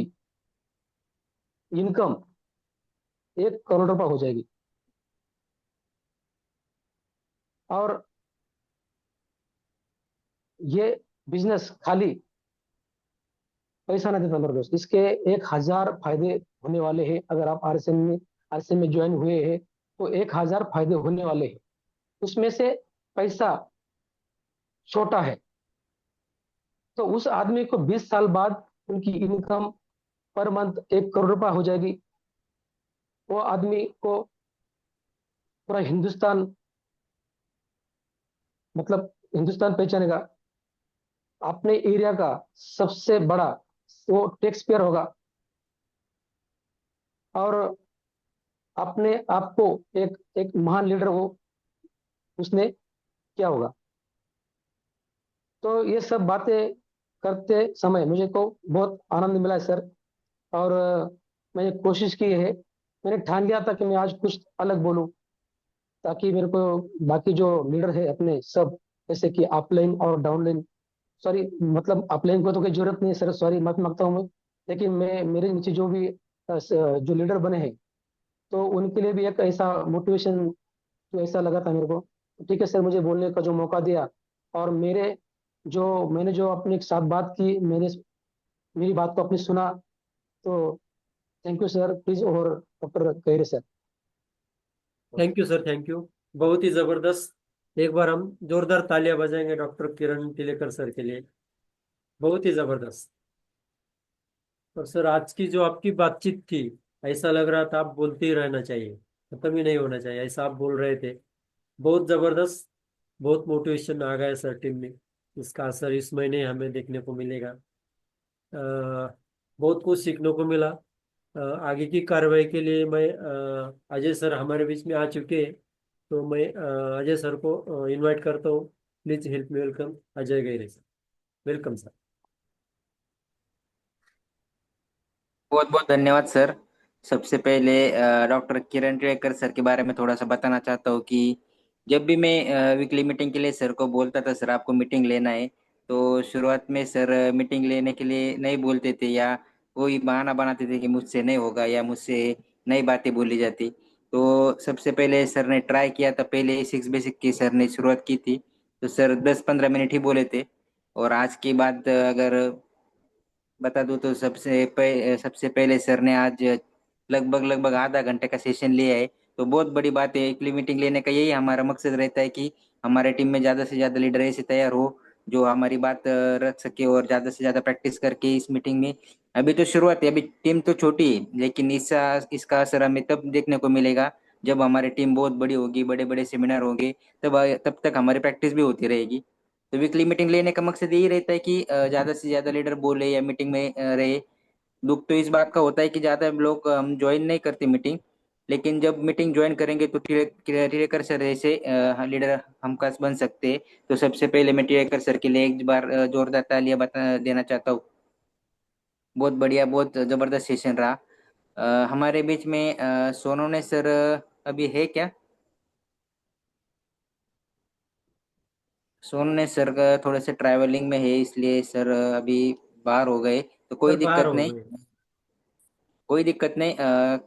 इनकम 1 करोड़ रुपए हो जाएगी। और ये बिजनेस खाली पैसा नहीं देता मेरे दोस्त, इसके 1,000 फायदे होने वाले हैं। अगर आप आरएसएम में ज्वाइन हुए हैं तो 1,000 फायदे होने वाले हैं। उसमें से पैसा छोटा है। तो उस आदमी को 20 साल बाद उनकी इनकम पर मंथ 1 करोड़ रुपए हो जाएगी। वो आदमी को पूरा हिंदुस्तान, मतलब हिंदुस्तान पहचानेगा। अपने एरिया का सबसे बड़ा वो टैक्स पेयर होगा, और अपने आप को एक एक महान लीडर वो उसने किया होगा। तो ये सब बातें करते समय मुझे को बहुत आनंद मिला है सर। और मैंने कोशिश की है, मैंने ठान लिया था कि मैं आज कुछ अलग बोलूं, ताकि मेरे को बाकी जो लीडर है अपने सब, जैसे कि अपलाइन और डाउनलाइन, सॉरी मतलब अपलाइन को तो कोई जरूरत नहीं है सर, सॉरी माफी मांगता हूँ मैं। लेकिन मैं मेरे नीचे जो भी जो लीडर बने हैं, तो उनके लिए भी एक ऐसा मोटिवेशन जो ऐसा लगा था मेरे को। ठीक है सर, मुझे बोलने का जो मौका दिया, और मैंने जो अपने साथ बात की, मेरी बात को आपने सुना, तो थैंक यू सर, प्लीज। और डॉक्टर कहिए sir. Thank you sir, thank you. बहुत ही जबरदस्त। एक बार हम जोरदार तालियां बजाएंगे डॉक्टर किरण तिलेकर सर के लिए। बहुत ही जबरदस्त। और सर आज की जो आपकी बातचीत थी, ऐसा लग रहा था आप बोलते ही रहना चाहिए, खत्म ही नहीं होना चाहिए, ऐसा आप बोल रहे थे। बहुत जबरदस्त, बहुत मोटिवेशन आ गया सर टीम में। इसका असर इस महीने हमें देखने को मिलेगा। बहुत कुछ सीखने को मिला। आगे की कार्रवाई के लिए मैं अजय सर हमारे बीच में आ चुके हैं, तो मैं अजय सर को इनवाइट करता हूँ। Please help me welcome Ajay Gaire sir. Welcome sir. बहुत बहुत धन्यवाद सर। सबसे पहले डॉक्टर किरण टिळेकर सर के बारे में थोड़ा सा बताना चाहता हूँ कि जब भी मैं वीकली मीटिंग के लिए सर को बोलता था सर आपको मीटिंग लेना है, तो शुरुआत में सर मीटिंग लेने के लिए नहीं बोलते थे या कोई बहाना बनाते थे कि मुझसे नहीं होगा या मुझसे नई बातें बोली जाती। तो सबसे पहले सर ने ट्राई किया था, पहले 6 बेसिक की सर ने शुरुआत की थी, तो सर 10-15 मिनट ही बोले थे। और आज की बात अगर बता दूं तो सबसे पहले सर ने आज लगभग लगभग आधा घंटे का सेशन लिया है। तो बहुत बड़ी बात है, वीकली मीटिंग लेने का यही हमारा मकसद रहता है कि हमारे टीम में ज्यादा से ज्यादा लीडर ऐसे तैयार हो जो हमारी बात रख सके और ज्यादा से ज्यादा प्रैक्टिस करके इस मीटिंग में। अभी तो शुरुआत है, अभी टीम तो छोटी है, लेकिन इसका इसका असर हमें तब देखने को मिलेगा जब हमारी टीम बहुत बड़ी होगी, बड़े बड़े सेमिनार होंगे, तब तक हमारी प्रैक्टिस भी होती रहेगी। तो वीकली मीटिंग लेने का मकसद यही रहता है कि ज्यादा से ज्यादा लीडर बोले या मीटिंग में रहे। दुख तो इस बात का होता है कि ज्यादा लोग हम ज्वाइन नहीं करते मीटिंग, लेकिन जब मीटिंग ज्वाइन करेंगे तो टिरेकर सर ऐसे लीडर हम खास बन सकते हैं। तो सबसे पहले मैं टिरेकर सर के लिए एक बार जोरदार तालियां बता देना चाहता हूँ। बहुत बढ़िया, बहुत जबरदस्त सेशन रहा। हमारे बीच में सोनू ने सर अभी है क्या? सोनू ने सर का थोड़े से ट्रैवलिंग में है, इसलिए सर अभी बाहर हो गए, तो कोई सर बाहर दिक्कत हो नहीं। गए। कोई दिक्कत नहीं।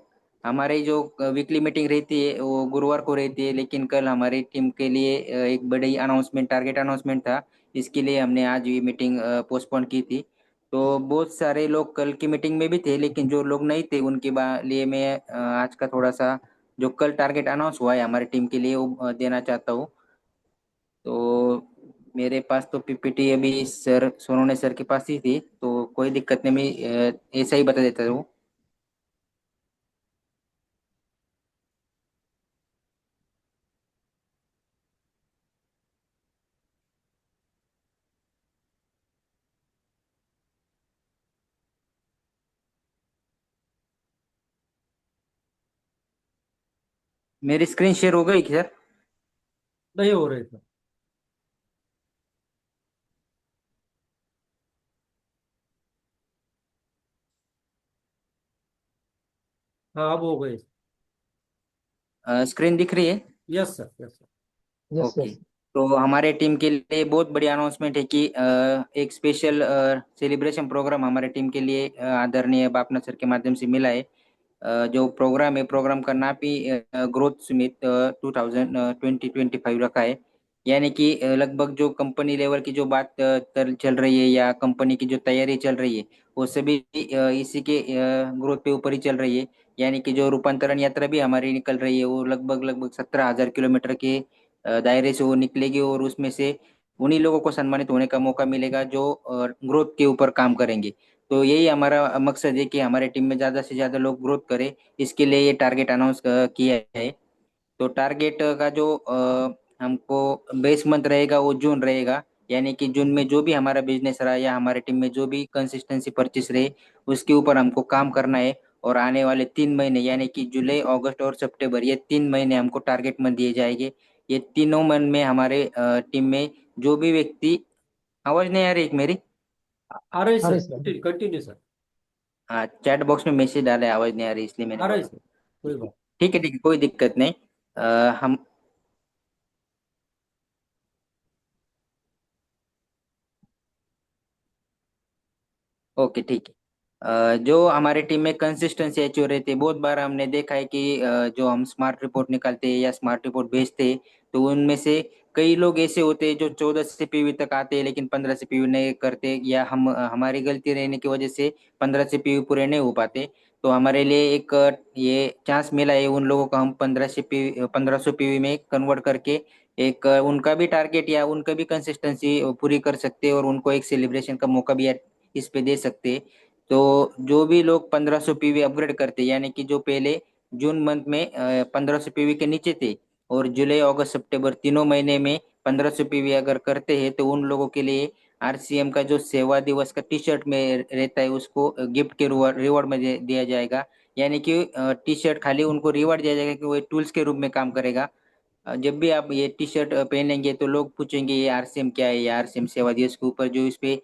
हमारी जो वीकली मीटिंग रहती है वो गुरुवार को रहती है, लेकिन कल हमारी टीम के लिए एक बड़ी अनाउंसमेंट, टारगेट अनाउंसमेंट था। इसके लिए हमने आज ये मीटिंग पोस्टपोन की थी। तो बहुत सारे लोग कल की मीटिंग में भी थे, लेकिन जो लोग नहीं थे उनके लिए मैं आज का थोड़ा सा जो कल टारगेट अनाउंस हुआ है हमारी टीम के लिए वो देना चाहता हूँ। तो मेरे पास तो पीपीटी अभी सर सोनू सर के पास ही थी, तो कोई दिक्कत नहीं, मैं ऐसा ही बता देता हूँ। मेरी स्क्रीन शेयर हो गई क्या सर? नहीं हो रहे थे। हाँ अब हो गए। स्क्रीन दिख रही है? Yes sir, yes sir. Yes okay. Yes. तो हमारे टीम के लिए बहुत बड़ी अनाउंसमेंट है कि एक स्पेशल सेलिब्रेशन प्रोग्राम हमारे टीम के लिए आदरणीय बापना सर के माध्यम से मिला है। जो प्रोग्राम है, प्रोग्राम का नाम भी ग्रोथ समिट 2025 रखा है। यानी कि लगभग जो कंपनी लेवल की जो बात चल रही है या कंपनी की जो तैयारी चल रही है, वो सभी इसी के ग्रोथ पे ऊपर ही चल रही है। यानी कि जो रूपांतरण यात्रा भी हमारी निकल रही है वो लगभग लगभग 17,000 किलोमीटर के दायरे से वो निकलेगी, और उसमें से उन्हीं लोगों को सम्मानित होने का मौका मिलेगा जो ग्रोथ के ऊपर काम करेंगे। तो यही हमारा मकसद है कि हमारे टीम में ज्यादा से ज्यादा लोग ग्रोथ करें। इसके लिए ये टारगेट अनाउंस किया है। तो टारगेट का जो हमको बेस मंथ रहेगा वो जून रहेगा। यानी कि जून में जो भी हमारा बिजनेस रहा या हमारे टीम में जो भी कंसिस्टेंसी परचेस रहे, उसके ऊपर हमको काम करना है। और आने वाले 3 महीने यानी कि जुलाई, अगस्त और सितंबर, ये 3 महीने हमको टारगेट मंथ दिए जाएंगे। ये तीनों मंथ में हमारे टीम में जो भी व्यक्ति, आवाज नहीं आ रही एक मेरी? आ रहे आ सर, रही सर। Continue sir. हाँ, चैट बॉक्स में मैसेज डाले, आवाज नहीं आ रही इसलिए मैंने आ रहे बोला। सर, कोई बात। ठीक है ठीक है, कोई दिक्कत नहीं। हम, ओके ठीक है। जो हमारे टीम में कंसिस्टेंसी अचीव रहती है, बहुत बार हमने देखा है कि जो हम स्मार्ट रिपोर्ट निकालते हैं या स्मार्ट रिपोर्ट भेजते हैं, तो उनमें से कई लोग ऐसे होते हैं जो 14 से पीवी तक आते हैं लेकिन 15 से पीवी नहीं करते, या हम हमारी गलती रहने की वजह से 15 से पीवी पूरे नहीं हो पाते। तो हमारे लिए एक ये चांस मिला है उन लोगों को हम 15 से पीवी 1500 पीवी में कन्वर्ट करके एक उनका भी टारगेट या उनका भी कंसिस्टेंसी पूरी कर सकते हैं और उनको एक सेलिब्रेशन का मौका भी इस पे दे सकते हैं। तो जो भी लोग 1500 पीवी अपग्रेड करते, यानी कि जो पहले जून मंथ में 1500 पीवी के नीचे थे और जुलाई अगस्त सितंबर तीनों महीने में 1500 पीवी अगर करते हैं, तो उन लोगों के लिए आरसीएम का जो सेवा दिवस का टी शर्ट में रहता है उसको गिफ्ट के रिवॉर्ड में दिया जाएगा। यानी कि टी शर्ट खाली उनको रिवॉर्ड दिया जाएगा कि वो टूल्स के रूप में काम करेगा। जब भी आप ये टी शर्ट पहनेंगे तो लोग पूछेंगे ये आरसीएम क्या है, ये आरसीएम सेवा दिवस के ऊपर जो इस पे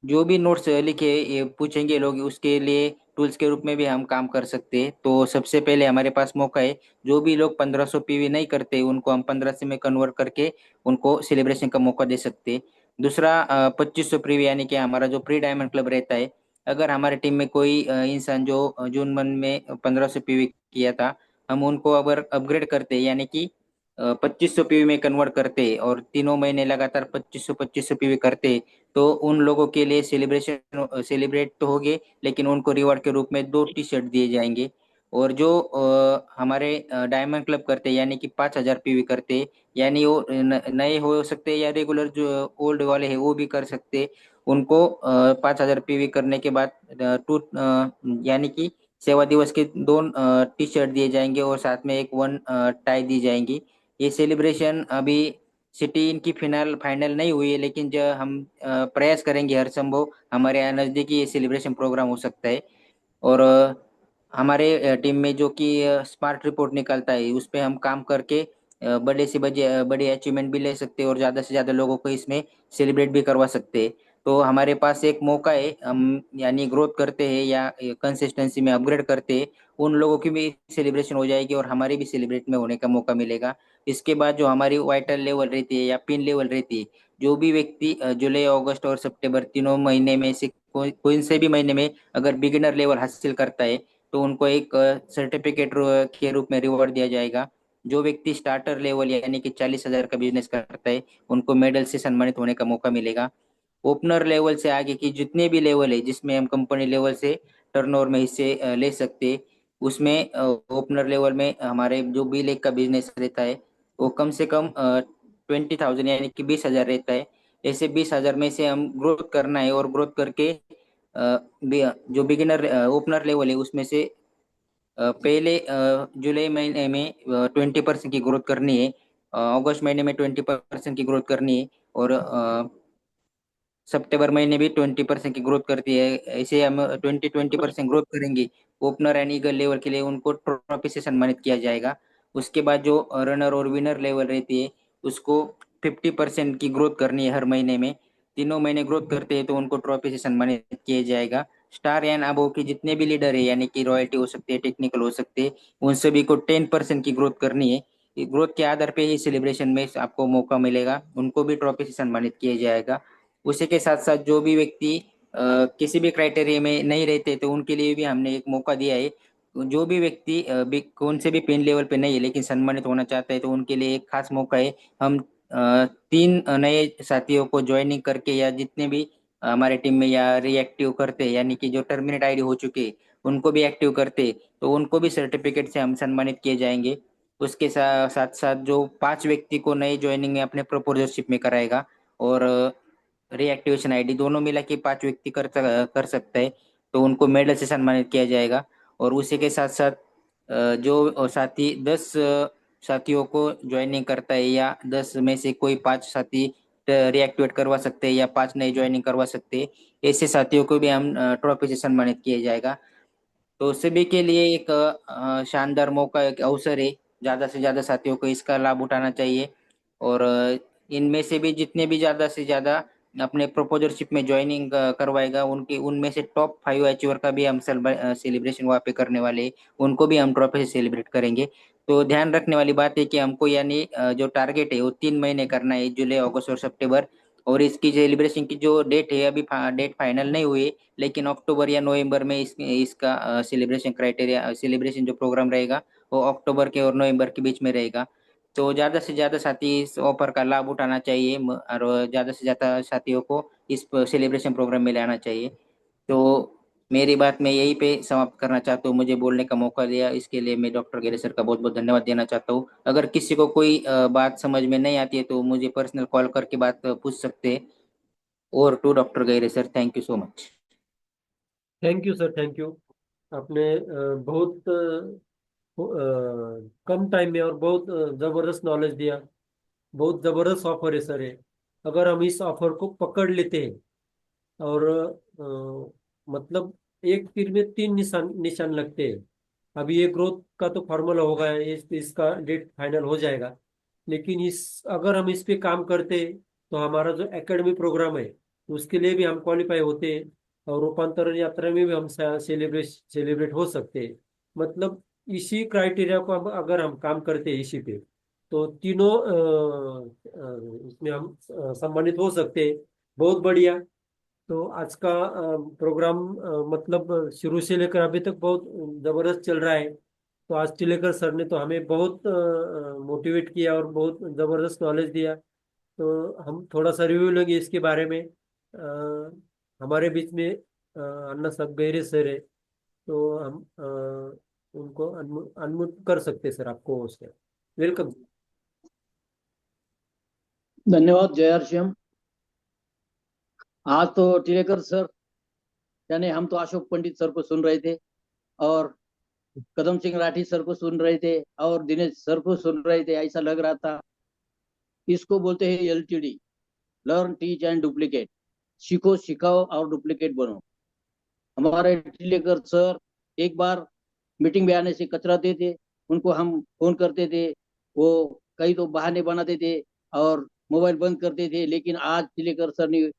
जो भी नोट्स लिखे ये पूछेंगे लोग, उसके लिए टूल्स के रूप में भी हम काम कर सकते हैं। तो सबसे पहले हमारे पास मौका है, जो भी लोग 1500 पीवी नहीं करते उनको हम 1500 में कन्वर्ट करके उनको सेलिब्रेशन का मौका दे सकते हैं। दूसरा 2500 पीवी, यानी कि हमारा जो प्री डायमंड क्लब रहता है, अगर हमारे टीम में कोई इंसान जो जून मंथ में 1500 पीवी किया था, हम उनको अगर अपग्रेड करते यानी कि 2500 पीवी में कन्वर्ट करते और तीनों महीने लगातार 2500 पीवी करते, तो उन लोगों के लिए सेलिब्रेट तो होगे, लेकिन उनको रिवॉर्ड के रूप में 2 टी शर्ट दिए जाएंगे। और जो हमारे डायमंड क्लब करते यानी कि 5000 पीवी करते, यानी वो नए हो सकते या रेगुलर जो ओल्ड वाले हैं वो भी कर सकते, उनको 5000 पीवी करने के बाद यानी कि सेवा दिवस के 2 टी शर्ट दिए जाएंगे और साथ में एक वन टाई दी जाएंगी। ये सेलिब्रेशन अभी सिटी इनकी फिनाल फाइनल नहीं हुई है, लेकिन जो हम प्रयास करेंगे हर संभव हमारे यहाँ नज़दीकी ये सेलिब्रेशन प्रोग्राम हो सकता है। और हमारे टीम में जो कि स्मार्ट रिपोर्ट निकलता है उस पे हम काम करके बड़े से बड़े अचीवमेंट भी ले सकते हैं और ज़्यादा से ज़्यादा लोगों को इसमें सेलिब्रेट भी करवा सकते हैं। तो हमारे पास एक मौका है, हम यानी ग्रोथ करते हैं या कंसिस्टेंसी में अपग्रेड करते हैं, उन लोगों की भी सेलिब्रेशन हो जाएगी और हमारी भी सेलिब्रेट में होने का मौका मिलेगा। इसके बाद जो हमारी वाइटल लेवल रहती है या पिन लेवल रहती है, जो भी व्यक्ति जुलाई अगस्त और सितंबर तीनों महीने में से कोई से भी महीने में अगर बिगिनर लेवल हासिल करता है, तो उनको एक सर्टिफिकेट के रूप में रिवॉर्ड दिया जाएगा। जो व्यक्ति स्टार्टर लेवल यानी कि 40,000 का बिजनेस करता है, उनको मेडल से सम्मानित होने का मौका मिलेगा। ओपनर लेवल से आगे की जितने भी लेवल है जिसमें हम कंपनी लेवल से टर्नओवर में हिस्से ले सकते हैं, उसमें ओपनर लेवल में हमारे जो बी लेग का बिजनेस रहता है वो कम से कम 20,000 यानी कि 20,000 रहता है। ऐसे 20,000 में से हम ग्रोथ करना है और ग्रोथ करके जो बिगिनर ओपनर लेवल है उसमें से पहले जुलाई महीने में 20% की ग्रोथ करनी है, अगस्त महीने में 20% की ग्रोथ करनी है और सितंबर महीने भी 20% की ग्रोथ करती है। ऐसे हम 20-20% ग्रोथ करेंगे ओपनर एंड ईगल लेवल के लिए, उनको ट्रॉफी से सम्मानित किया जाएगा। उसके बाद जो रनर और विनर लेवल रहती है उसको 50% की ग्रोथ करनी है हर महीने में। तीनों महीने ग्रोथ करते हैं तो उनको ट्रॉफी से सम्मानित किया जाएगा। स्टार एंड अबव के जितने भी लीडर है यानी कि रॉयल्टी हो सकती है, टेक्निकल हो सकते हैं, उन सभी को 10% की ग्रोथ करनी है। ग्रोथ के आधार पे ही सेलिब्रेशन में आपको मौका मिलेगा, उनको भी ट्रॉफी से सम्मानित किया जाएगा। उसी के साथ साथ जो भी व्यक्ति किसी भी क्राइटेरिया में नहीं रहते तो उनके लिए भी हमने एक मौका दिया है। जो भी व्यक्ति कौन से भी पेन लेवल पे नहीं है लेकिन सम्मानित होना चाहता है, तो उनके लिए एक खास मौका है। हम 3 नए साथियों को ज्वाइनिंग करके या जितने भी हमारे टीम में या रिएक्टिव करते यानी कि जो टर्मिनेट आईडी हो चुके उनको भी एक्टिव करते, तो उनको भी सर्टिफिकेट से हम सम्मानित किए जाएंगे। उसके साथ साथ जो 5 व्यक्ति को नए ज्वाइनिंग में अपने प्रोपोजरशिप में कराएगा और रीएक्टिवेशन आईडी दोनों मिला के 5 व्यक्ति कर सकता है, तो उनको मेडल से सम्मानित किया जाएगा। और उसी के साथ साथ जो साथी 10 साथियों को ज्वाइनिंग करता है या 10 में से कोई 5 साथी रिएक्टिवेट करवा सकते हैं या 5 नए ज्वाइनिंग करवा सकते हैं, ऐसे साथियों को भी हम ट्रॉफी से सम्मानित किया जाएगा। तो सभी के लिए एक शानदार मौका, एक अवसर है। ज्यादा से ज्यादा साथियों को इसका लाभ उठाना चाहिए और इनमें से भी जितने भी ज्यादा से ज्यादा अपने प्रोपोजरशिप में ज्वाइनिंग करवाएगा, उनके उनमें से टॉप 5 अचीवर का भी हम सेलिब्रेशन वहाँ पे करने वाले हैं। उनको भी हम ट्रॉफी से सेलिब्रेट करेंगे। तो ध्यान रखने वाली बात है कि हमको यानी जो टारगेट है वो 3 महीने करना है, जुलाई अगस्त और सितंबर। और इसकी सेलिब्रेशन की जो डेट है अभी डेट फाइनल नहीं हुई है, लेकिन अक्टूबर या नवंबर में इसका सेलिब्रेशन जो प्रोग्राम रहेगा वो अक्टूबर के और नवंबर के बीच में रहेगा। तो ज़्यादा से ज़्यादा साथी इस ऑफर का लाभ उठाना चाहिए और ज़्यादा से ज़्यादा साथियों को इस सेलिब्रेशन प्रोग्राम में लाना चाहिए। तो मेरी बात मैं यहीं पे समाप्त करना चाहता हूँ। मुझे बोलने का मौका दिया इसके लिए मैं डॉक्टर गेरे सर का बहुत बहुत धन्यवाद देना चाहता हूँ। अगर किसी को कोई बात समझ में नहीं आती है तो मुझे पर्सनल कॉल करके बात पूछ सकते हैं। और to doctor Gaire sir, thank you so much. Thank you sir, thank you. आपने बहुत कम टाइम में और बहुत जबरदस्त नॉलेज दिया। बहुत जबरदस्त ऑफर है सर ये। अगर हम इस ऑफर को पकड़ लेते हैं और मतलब एक तीर में तीन निशान निशान लगते हैं। अभी ये ग्रोथ का तो फॉर्मूला होगा, इसका डेट फाइनल हो जाएगा। लेकिन इस अगर हम इस पे काम करते हैं तो हमारा जो एकेडमी प्रोग्राम है उसके लिए भी हम क्वालिफाई होते हैं, और रूपांतरण यात्रा में भी हम सेलिब्रेट हो सकते हैं। मतलब इसी क्राइटेरिया को अगर हम काम करते हैं इसी पे, तो तीनों इसमें हम सम्मानित हो सकते हैं। बहुत बढ़िया। तो आज का प्रोग्राम मतलब शुरू से लेकर अभी तक बहुत जबरदस्त चल रहा है। तो आज टिलेकर सर ने तो हमें बहुत मोटिवेट किया और बहुत जबरदस्त नॉलेज दिया। तो हम थोड़ा सा रिव्यू लेंगे इसके बारे में। हमारे बीच में अन्ना सब गहरे सर है, तो हम उनको अनम्यूट कर सकते हैं सर, आपको उसके वेलकम। धन्यवाद जय श्याम। आज तो टिलेकर सर, यानी हम तो अशोक पंडित सर को सुन रहे थे, और कदम सिंह राठी सर को सुन रहे थे, और दिनेश सर को सुन रहे थे। ऐसा लग रहा था इसको बोलते हैं LTD, learn teach and duplicate. सीखो, सिखाओ और डुप्लीकेट बनो। हमारे टिलेकर सर एक बार मीटिंग में आने से कतराते थे। उनको हम फोन करते थे, वो कई तो बहाने बनाते थे और मोबाइल बंद करते थे। लेकिन आज टिलेकर सर ने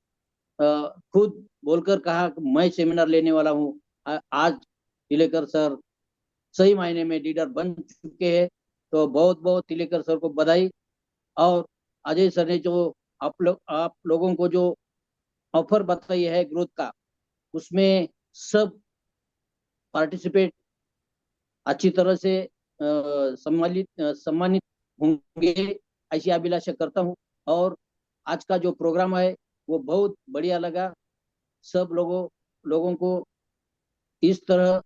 खुद बोलकर कहा कि मैं सेमिनार लेने वाला हूँ। आज तिलेकर सर सही मायने में लीडर बन चुके हैं। तो बहुत बहुत तिलेकर सर को बधाई। और अजय सर ने जो आप लोगों को जो ऑफर बताई है ग्रोथ का, उसमें सब पार्टिसिपेट अच्छी तरह से सम्मानित होंगे, ऐसी अभिलाषा करता हूँ। और आज का जो प्रोग्राम है वो बहुत बढ़िया लगा। सब लोगों को इस तरह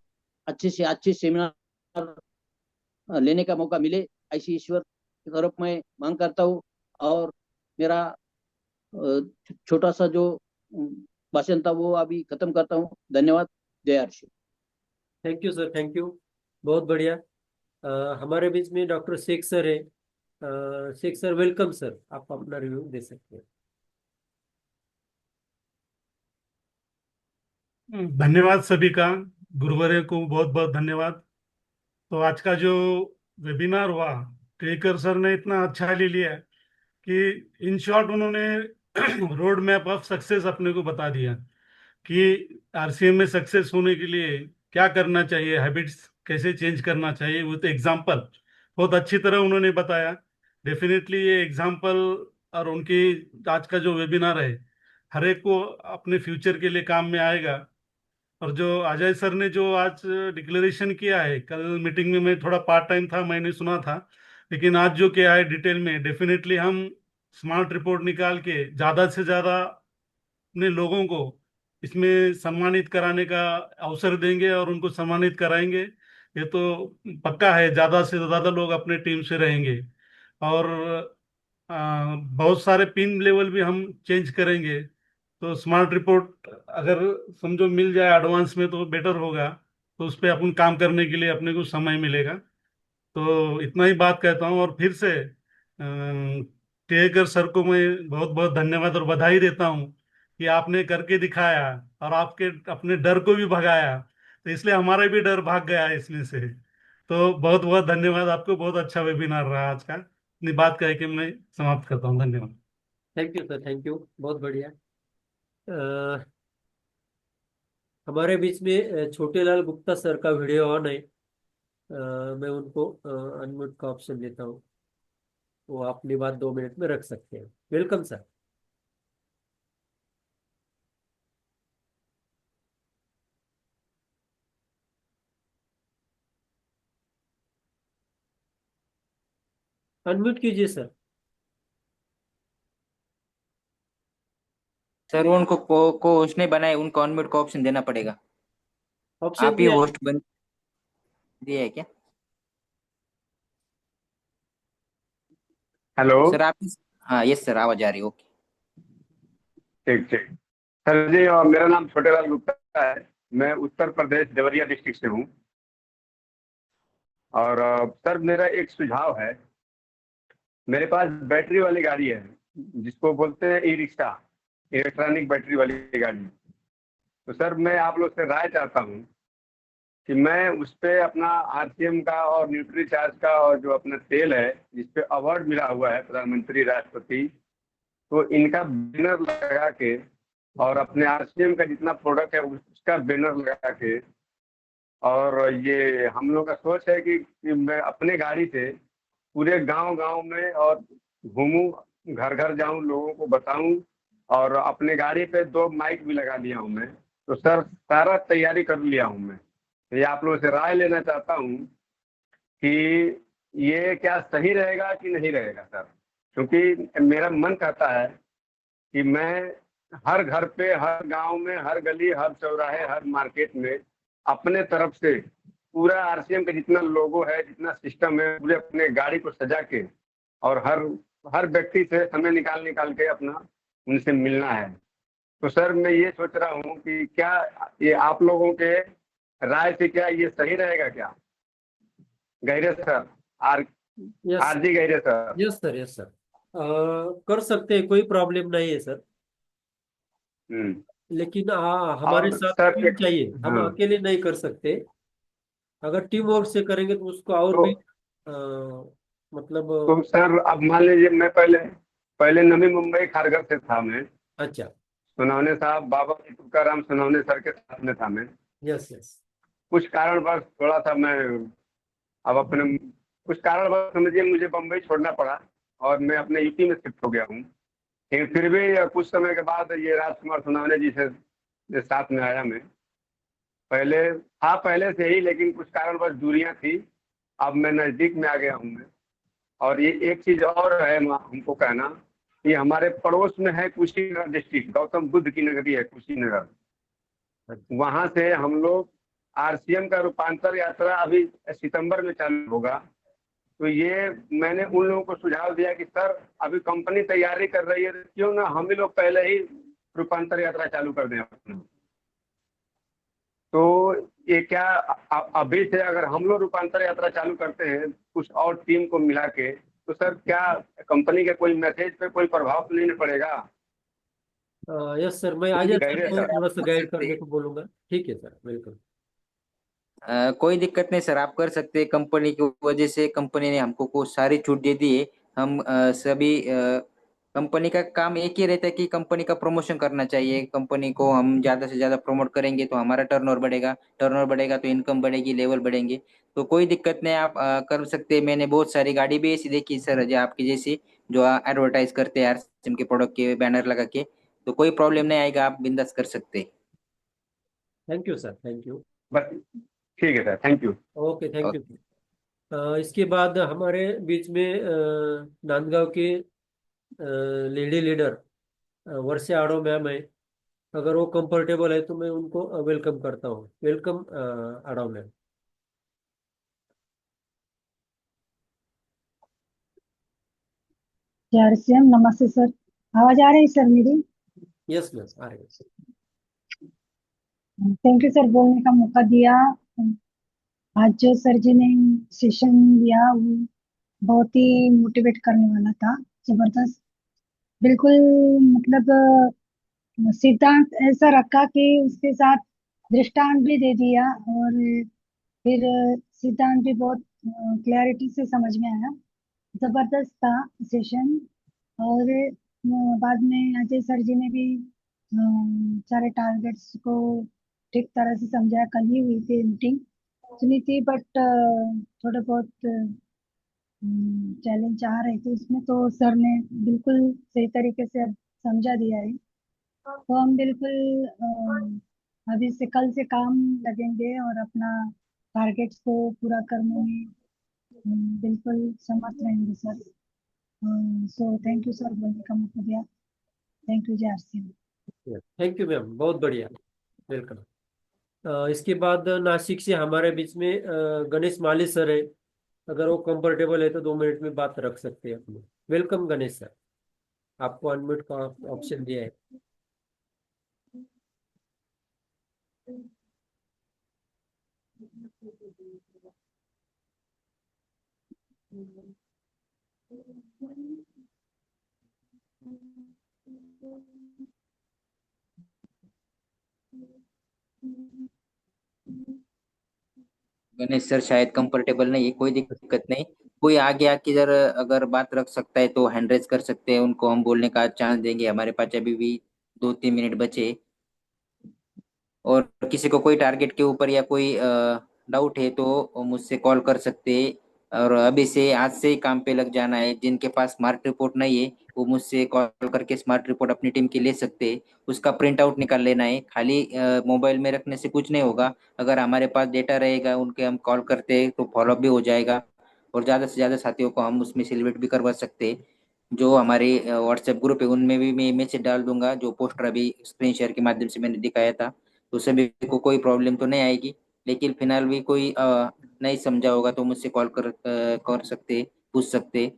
अच्छे से अच्छे सेमिनार लेने का मौका मिले, ऐसी ईश्वर की तरफ मैं मांग करता हूँ। और मेरा छोटा सा जो भाषण था वो अभी खत्म करता हूँ। धन्यवाद। जय Harshi. Thank you sir, thank you. बहुत बढ़िया। हमारे बीच में डॉक्टर शेख सर है। शेख सर वेलकम सर, आप अपना रिव्यू दे सकते हैं। धन्यवाद सभी का। गुरुवर्य को बहुत बहुत धन्यवाद। तो आज का जो वेबिनार हुआ, टेकर सर ने इतना अच्छा ले लिया कि इन शॉर्ट उन्होंने रोड मैप ऑफ सक्सेस अपने को बता दिया कि RCM में सक्सेस होने के लिए क्या करना चाहिए, हैबिट्स कैसे चेंज करना चाहिए। वो तो एग्जाम्पल बहुत अच्छी तरह उन्होंने बताया। डेफिनेटली ये एग्जाम्पल और उनकी आज का जो वेबिनार है हर एक को अपने फ्यूचर के लिए काम में आएगा। और जो अजय सर ने जो आज डिक्लेरेशन किया है, कल मीटिंग में मैं थोड़ा पार्ट टाइम था, मैंने सुना था, लेकिन आज जो किया है डिटेल में, डेफिनेटली हम स्मार्ट रिपोर्ट निकाल के ज़्यादा से ज़्यादा अपने लोगों को इसमें सम्मानित कराने का अवसर देंगे और उनको सम्मानित कराएंगे। ये तो पक्का है, ज़्यादा से ज़्यादा लोग अपने टीम से रहेंगे। और बहुत सारे पिन लेवल भी हम चेंज करेंगे। तो स्मार्ट रिपोर्ट अगर समझो मिल जाए एडवांस में तो बेटर होगा। तो उस पर अपन काम करने के लिए अपने को समय मिलेगा। तो इतना ही बात कहता हूँ, और फिर से टेकर सर को मैं बहुत बहुत धन्यवाद और बधाई देता हूँ कि आपने करके दिखाया और आपके अपने डर को भी भगाया। तो इसलिए हमारा भी डर भाग गया है इसमें से। तो बहुत बहुत धन्यवाद आपको। बहुत अच्छा वेबिनार रहा आज का। अपनी बात कह के मैं समाप्त करता हूँ। धन्यवाद। Thank you sir, thank you. बहुत बढ़िया। अ, हमारे बीच में छोटेलाल गुप्ता सर का वीडियो ऑन है। मैं उनको अनम्यूट का ऑप्शन देता हूँ। वो अपनी बात 2 मिनट में रख सकते हैं। Welcome sir. अनम्यूट कीजिए सर। सर वो उनको को होस्ट नहीं बनाए, उनको अनम्यूट का ऑप्शन देना पड़ेगा। ऑप्शन आप ही दिया है। होस्ट बन दिया है क्या? हेलो। सर आप, हाँ यस सर, आवाज आ रही है। ओके। ठीक ठीक। सर जी, और मेरा नाम छोटेलाल गुप्ता है। मैं उत्तर प्रदेश देवरिया डिस्ट्रिक्ट से हूँ। और सर, मेरा एक सुझाव है। मेरे पास बैटरी वाली गाड़ी है, जिसको बोलते हैं ई रिक्शा, इलेक्ट्रॉनिक बैटरी वाली गाड़ी। तो सर, मैं आप लोग से राय चाहता हूँ कि मैं उस पे अपना आरसीएम का और न्यूट्री चार्ज का और जो अपना तेल है, जिसपे अवार्ड मिला हुआ है प्रधानमंत्री, राष्ट्रपति, तो इनका बैनर लगा के और अपने आरसीएम का जितना प्रोडक्ट है उसका बैनर लगा के, और ये हम लोग का सोच है कि मैं अपने गाड़ी से पूरे गांव गांव में और घूमूं, घर घर जाऊं, लोगों को बताऊं। और अपने गाड़ी पे 2 माइक भी लगा दिया हूं मैं। तो सर, सारा तैयारी कर लिया हूं मैं। तो ये आप लोगों से राय लेना चाहता हूं कि ये क्या सही रहेगा कि नहीं रहेगा सर, क्योंकि मेरा मन कहता है कि मैं हर घर पे, हर गांव में, हर गली, हर चौराहे, हर मार्केट में अपने तरफ से पूरा आरसीएम का जितना लोगो है, जितना सिस्टम है, पूरे अपने गाड़ी को सजा के और हर हर व्यक्ति से समय निकाल निकाल के अपना उनसे मिलना है। तो सर, मैं ये सोच रहा हूँ कि क्या ये आप लोगों के राय से क्या ये सही रहेगा क्या? गहरे सर, आर यस आरजी गहरे sir. Yes sir, yes sir, कर सकते हैं, कोई प्रॉब्लम नहीं है सर। हम्म। लेकिन हमारे और साथ सर टीम एक, चाहिए, हम हाँ, अकेले नहीं कर सकते। अगर टीम वर्क से करेंगे तो उसको और तो भी मतलब तो सर, अब मान लीजिए मैं पहले पहले नवी मुंबई खारघर से था मैं। अच्छा। सुनौने साहब, बाबा तुकाराम सुनौने सर के साथ में था मैं। Yes yes. कुछ कारणवश थोड़ा सा मैं अब अपने कुछ कारणवश समझिए मुझे बम्बई छोड़ना पड़ा और मैं अपने यूपी में शिफ्ट हो गया हूँ। लेकिन फिर भी कुछ समय के बाद ये राजकुमार सुनौने जी से साथ में आया मैं। पहले था पहले से ही, लेकिन कुछ कारणवश दूरियां थी। अब मैं नजदीक में आ गया हूँ मैं। और ये एक चीज और है हमको कहना, कि हमारे पड़ोस में है कुशीनगर डिस्ट्रिक्ट, गौतम बुद्ध की नगरी है कुशीनगर। वहां से हम लोग आरसीएम का रूपांतर यात्रा अभी सितंबर में चालू होगा। तो ये मैंने उन लोगों को सुझाव दिया कि सर, अभी कंपनी तैयारी कर रही है, तो क्यों ना हम ही लोग पहले ही रूपांतर यात्रा चालू कर दें अपना। तो ये क्या अभी से अगर हम लोग रूपांतर यात्रा चालू करते हैं कुछ और टीम को मिला के, तो सर क्या कंपनी के कोई मैसेज पे कोई प्रभाव तो नहीं पड़ेगा? यस सर, मैं अजय सर गहरे को सर। थोड़ा सा गाइड करने को बोलूंगा। ठीक है सर, बिल्कुल। कोई दिक्कत नहीं सर, आप कर सकते हैं। कंपनी की वजह से कंपनी ने हमको को सारी छूट दे दी है। हम सभी कंपनी का काम एक ही रहता है कि कंपनी का प्रमोशन करना चाहिए। कंपनी को हम ज्यादा से ज्यादा प्रमोट करेंगे तो हमारा टर्नओवर बढ़ेगा, टर्नओवर बढ़ेगा तो इनकम बढ़ेगी, लेवल बढ़ेंगे। तो कोई दिक्कत नहीं, आप कर सकते हैं। मैंने बहुत सारी गाड़ी भी ऐसी देखी सर, जो आपकी जैसी, जो एडवर्टाइज करते हैं आरसीएम के प्रोडक्ट के बैनर लगा के। तो कोई प्रॉब्लम नहीं आएगा, आप बिंदास कर सकते हैं। Thank you sir, thank you. बस, ठीक है sir, thank you. Okay, thank you. इसके बाद हमारे बीच में नांदगांव के लेडी लीडर वर्षा आड़ो मैम है। अगर वो कंफर्टेबल है तो मैं उनको वेलकम करता हूँ। Welcome Aado ma'am. यार सेम नमस्ते सर। आवाज आ रही है सर मेरी? यस मैम, आ रही है। थैंक यू सर बोलने का मौका दिया। आज जो सर जी ने सेशन दिया वो बहुत ही मोटिवेट करने वाला था। जबरदस्त, बिल्कुल। मतलब सिद्धांत ऐसा रखा कि उसके साथ दृष्टांत भी दे दिया, और फिर सिद्धांत भी बहुत क्लैरिटी से समझ में आया। जबरदस्त था सेशन। और बाद में अजय सर जी ने भी सारे टारगेट्स को ठीक तरह से समझाया। कल ही हुई थी मीटिंग, सुनी थी, बट थोड़े बहुत चैलेंज आ रहे थे इसमें, तो सर ने बिल्कुल सही तरीके से अब समझा दिया है। तो हम बिल्कुल अभी से कल से काम लगेंगे और अपना टारगेट्स को पूरा करने में बिल्कुल समर्थ रहेंगे sir. So thank you sir बोलने का मौका दिया। थैंक यू जय आरसीएम। थैंक यू मैम, बहुत बढ़िया। वेलकम। इसके बाद नासिक से हमारे बीच में गणेश माली सर है। अगर वो कंफर्टेबल है तो 2 मिनट में बात रख सकते हैं अपने। वेलकम गणेश सर, आपको अनम्यूट का ऑप्शन दिया है। गणेश सर शायद कंफर्टेबल नहीं है, कोई दिक्कत नहीं। कोई आगे आके इधर अगर बात रख सकता है तो हैंड रेज कर सकते हैं, उनको हम बोलने का चांस देंगे। हमारे पास अभी भी 2-3 मिनट बचे। और किसी को कोई टारगेट के ऊपर या कोई डाउट है तो मुझसे कॉल कर सकते हैं। और अभी से आज से ही काम पे लग जाना है। जिनके पास स्मार्ट रिपोर्ट नहीं है वो मुझसे कॉल करके स्मार्ट रिपोर्ट अपनी टीम की ले सकते हैं। उसका प्रिंट आउट निकाल लेना है। खाली मोबाइल में रखने से कुछ नहीं होगा। अगर हमारे पास डेटा रहेगा, उनके हम कॉल करते हैं तो फॉलोअप भी हो जाएगा। और ज़्यादा से ज़्यादा साथियों को हम उसमें सेलिब्रेट भी करवा सकते हैं। जो हमारे व्हाट्सएप ग्रुप है उनमें भी मैं मैसेज डाल दूंगा, जो पोस्टर अभी स्क्रीन शेयर के माध्यम से मैंने दिखाया था। तो सभी को कोई प्रॉब्लम तो नहीं आएगी। लेकिन फिलहाल भी कोई नहीं समझा होगा तो मुझसे कॉल कर सकते, पूछ सकते।